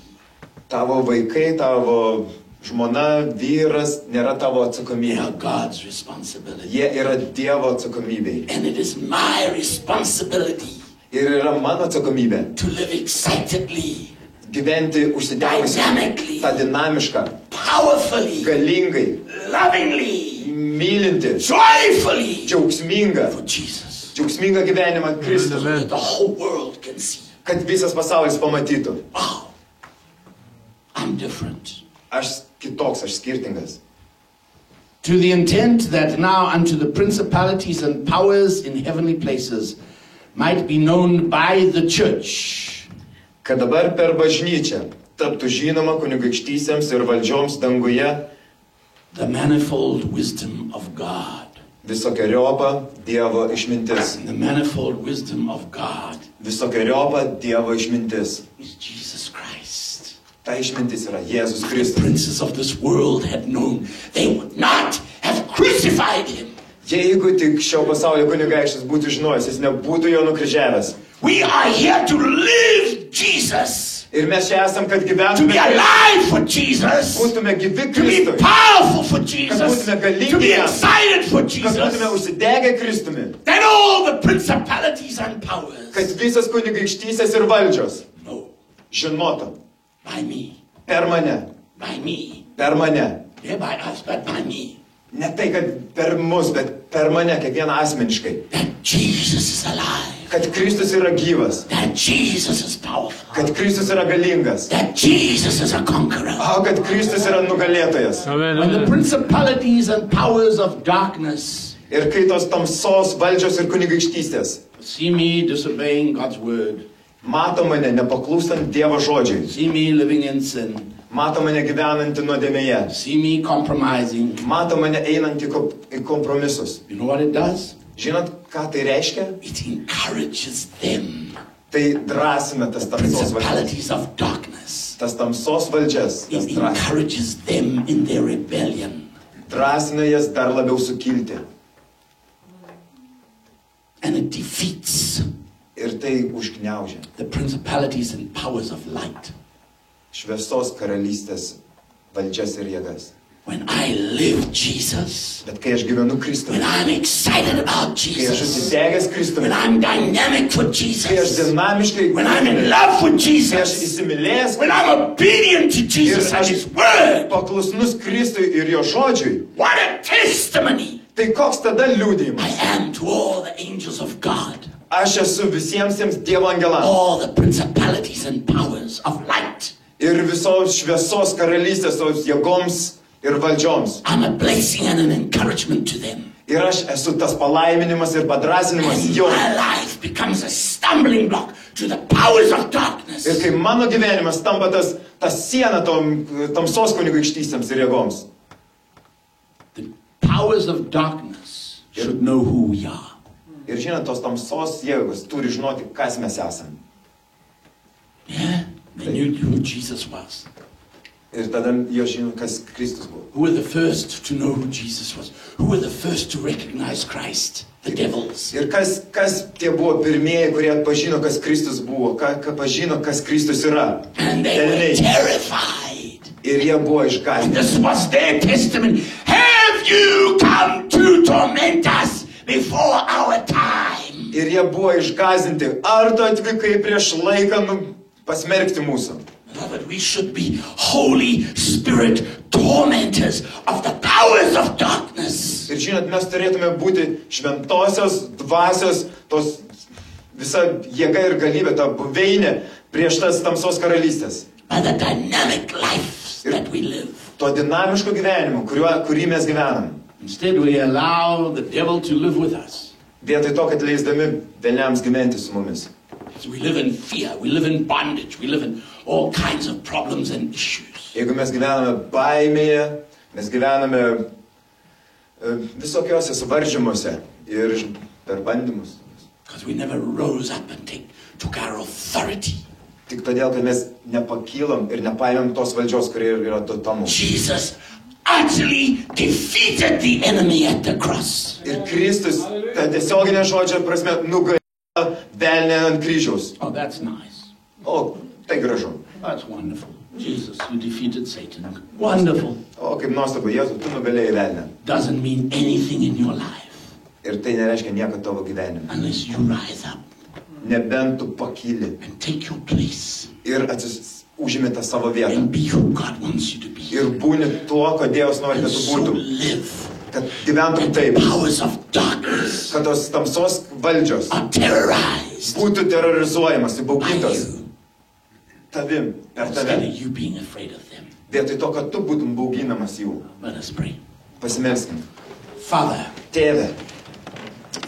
Tavo vaikai, tavo žmona, vyras nėra tavo They atsakomybė. are God's responsibility. Jie yra Dievo atsakomybė. And it is my responsibility Ir yra mano atsakomybė to live excitedly, gyventi užsidegusi, dynamically, tą dinamišką, powerfully, galingai, lovingly, mylinti, joyfully džiaugsmingą, for Jesus. džiaugsmingą gyvenimą Kristų, That the whole world can see. kad visas pasaulis pamatytų. Wow, I'm different. Aš kitoks, aš skirtingas. To the intent that now unto the principalities and powers in heavenly places might be known by the church Kad dabar per bažnyčią taptų žinoma kunigaikštysėms ir valdžioms danguje the manifold wisdom of God. visokeriopą Dievo išmintis. And the manifold wisdom of God Visokeriopą Dievo išmintis. is Jesus Christ. Ta išmintis yra Jėzus The Kristus. princes of this world had known they would not have crucified him. Jeigu tik šio pasaulio kunigaikštis būtų žinojęs, jis nebūtų jo nukryžiavęs. We are here to live Jesus, Ir mes čia esam, kad to be gyventume, alive for Jesus, būtume gyvi to be Kristui, powerful for Jesus, būtume galingi to be jam. excited for kad būtume Jesus, užsidegę Kristumi, that all the principalities and powers kad visas kunigaikštysės ir valdžios know žinotų by me, per mane, by me, per mane. yeah, by us, but by me, Ne tai, kad per mus, bet per mane, kiekvieną asmeniškai. that Jesus is alive, Kad Kristus yra gyvas, that Jesus is powerful, kad Kristus yra galingas, that Jesus is a conqueror. o kad Kristus yra nugalėtojas. When the principalities and powers of darkness Ir kai tos tamsos valdžios ir kunigaikštystės see me disobeying God's word, mato mane nepaklūstant Dievo žodžiui, see me living in sin, mato mane gyvenantį nuodėmėje, see me compromising, mato mane einant į kompromisus. you know what it does? Žinot, ką tai reiškia? It encourages them, Tai drąsina tas tamsos valdžias. principalities of darkness. Tas tamsos valdžias, jas It drąsina. encourages them in their rebellion. Drąsina jas dar labiau sukilti. And it defeats Ir tai užgniaužia. the principalities and powers of light. Šviesos karalystės valdžias ir jėgas. When I live Jesus, Bet kai aš gyvenu when Kristumi, I'm excited about kai aš Jesus, užsidegęs Kristumi, when I'm dynamic for kai aš Jesus, dinamiškai, when I'm in love for kai aš Jesus, įsimylėjęs, when I'm obedient to Jesus and His Word, paklusnus Kristui ir jo žodžiui, what a testimony tai koks tada I liudijimas? am to all the angels of God, Aš esu visiems Dievo angelams all the principalities and powers of light. ir visos šviesos karalystės tos jėgoms ir valdžioms. I'm a blessing and an encouragement to them. Ir aš esu tas palaiminimas ir padrasinimas And joms. my life becomes a stumbling block to the powers of darkness. Ir kai mano gyvenimas tampa tas siena tamsos kunigaikštystėms ir jėgoms. The powers of darkness should know who we are. Ir žinot, tos tamsos jėgos turi žinoti, kas mes esame. Yeah? They knew who Jesus was. Ir tada jie žino, kas Kristus buvo. Who were the first to know who Jesus was? Who were the first to recognize Christ? The devils. Ir kas tie buvo pirmieji, kurie atpažino, kas Kristus buvo, ką pažino, kas Kristus yra. And they were terrified. Ir jie buvo And išgąsdinti. this was their testimony. Have you come to torment us before our time? Ir jie buvo išgąsdinti. Ar tu atvykai prieš laiką pasmerkti mūsų? Beloved, we should be Holy Spirit tormentors of the powers of darkness. Ir žinot, mes turėtume būti šventosios dvasios, tos visa jėga ir galybė, ta buveinė prieš tas tamsos karalystės. By the dynamic lives that we live. To dinamiško gyvenimo, kurį mes gyvenam. Instead, we allow the devil to live with us. Vietoj to, kad leisdami velniams gyventi su mumis. So we live in fear, we live in bondage, we live in all kinds of problems and issues. Jeigu mes gyvename baimėje, mes gyvename visokiuose suvaržymuose ir per bandymus. Because we never rose up and took our authority. Tik todėl, kad mes nepakylam ir nepaėmėm tos valdžios, kurie yra totamų. Jesus utterly defeated the enemy at the cross. Ir Kristus, ta tiesioginė žodžio prasme, nugalėjo velnę ant kryžiaus. Oh, that's nice. O, tai gražu. That's wonderful. Jesus, you defeated Satan. Wonderful. O, kaip nuostabu, Jėzus, tu nugalėjai velnę. Doesn't mean anything in your life Ir tai nereiškia nieko tavo gyvenime. unless you rise up Nebent tu pakyli and take your place ir užimi tą savo vietą. and be who God wants you to be. Ir būni tuo, ko Dievas nori, And kad tu so būtum. live. Kad gyventum taip. Powers of darkness Kad tos tamsos valdžios are terrorized būtų terrorizuojamas, by įbaugintos you tavim, per instead tave. of you being afraid of them. Vietoj to, kad tu būtum bauginamas jų. Let us pray. Pasimelskim. Father, Tėve,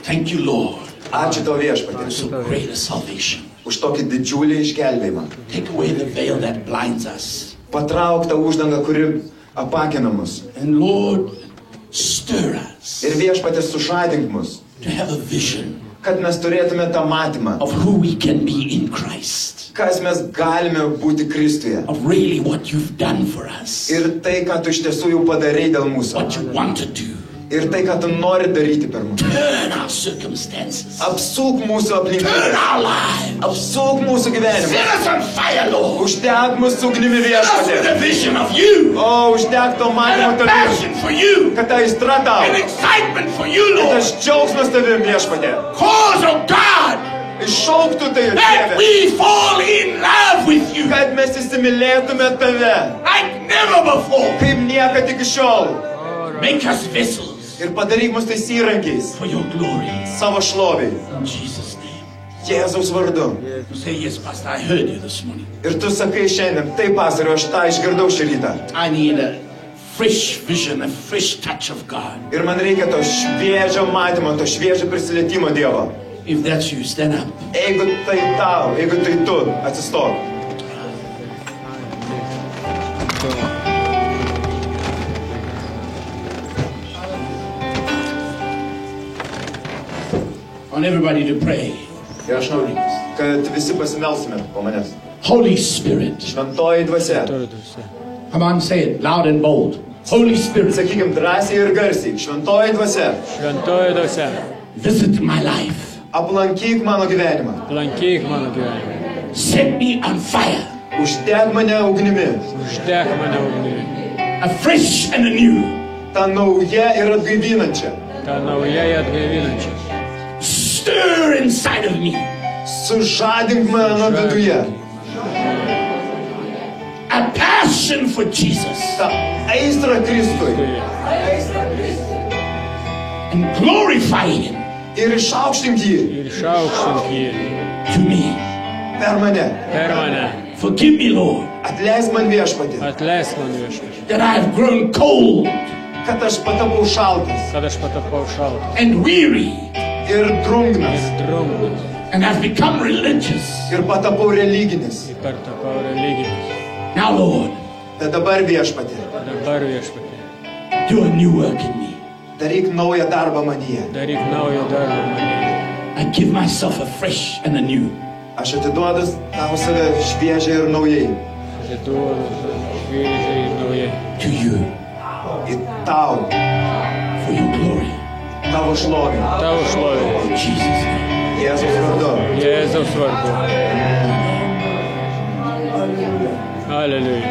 thank you, Lord, ačiū tau for viešpatie so great a salvation. už tokį didžiulį išgelbėjimą. Take away the veil that blinds us. Patrauk tą uždangą, kuri apakina mus. And Lord, stir us Ir viešpatie sušadink mus, to have a vision kad mes turėtume tą matymą, of who we can be in Christ, kas mes galime būti Kristuje. of really what you've done for us, Ir tai, ką tu iš tiesų jau padarei dėl mūsų. what you want to do. Ir tai, ką tu nori daryti per mus. Turn our circumstances, Apsuk mūsų turn aplinkybės. our lives, Apsuk mūsų gyvenimą. set us on fire, Lord. Uždeg mūsų ugnimi Fill us with viešpatie. a vision of you, O, uždeg to matymą and a tavim. passion for you, Kad tai aistra tau. and excitement for you, Kad Lord. aš džiaugsmas tavim viešpatie. Cause, oh God, Iššauktų tai, that Dieve. we fall in love with you Kad mes įsimylėtume tave. like never before. Kaip niekad iki šiol. Make us vessels Ir padaryk mus tais įrankiais. for your glory. Savo šloviai. In Jesus' name. Jėzaus vardu. You say, yes, Pastor, I heard you this morning. Ir tu sakai šiandien, taip, pastoriau, aš tą išgirdau šį rytą. I need a fresh vision, a fresh touch of God. Ir man reikia to šviežio matymo, to šviežio prisilietimo Dievo. If that's you, stand up. Jeigu tai tau, jeigu tai tu, atsistok. I want everybody to pray. Ir aš noriu, kad visi pasimelstume po manęs. Holy Spirit. Šventoji dvasia. Come on, say it loud and bold. Holy Spirit, Sakykim drąsiai ir garsiai. Šventoji dvasia. Šventoji dvasia, visit my life. Aplankyk mano gyvenimą. aplankyk mano gyvenimą, Set me on fire, Uždeg mane ugnimi. uždek mane ugnimi, afresh and anew. Ta nauja ir atgaivinančia. tą naujai atgaivinančią. Stir inside of me Sužadink mano viduje. a passion for Jesus Ta aistra Kristui. and glorify Him Ir išaukštink jį Ir išaukštink jį to me. per mane. per mane. Forgive me, Lord, Atleisk man viešpatie, Atleisk man viešpatie, that I have grown cold kad aš patapau šaltas kad aš patapau šaltas and weary ir drungnas ir drungnas and have become religious. ir patapau religinis. ir patapau religinis. Now, Lord, Bet dabar viešpatie, Dabar viešpatie, do a new work in me. daryk naują darbą manyje. daryk naują darbą manyje. I give myself afresh and anew. Aš atiduodu tau save šviežiai ir naujai. Atiduodu šviežiai ir naujai. To you Į tau, for your glory. tavo šlovę. Tavo šlovė. In Jesus' name. Jėzaus vardu. Jėzaus vardu. Aleliuja.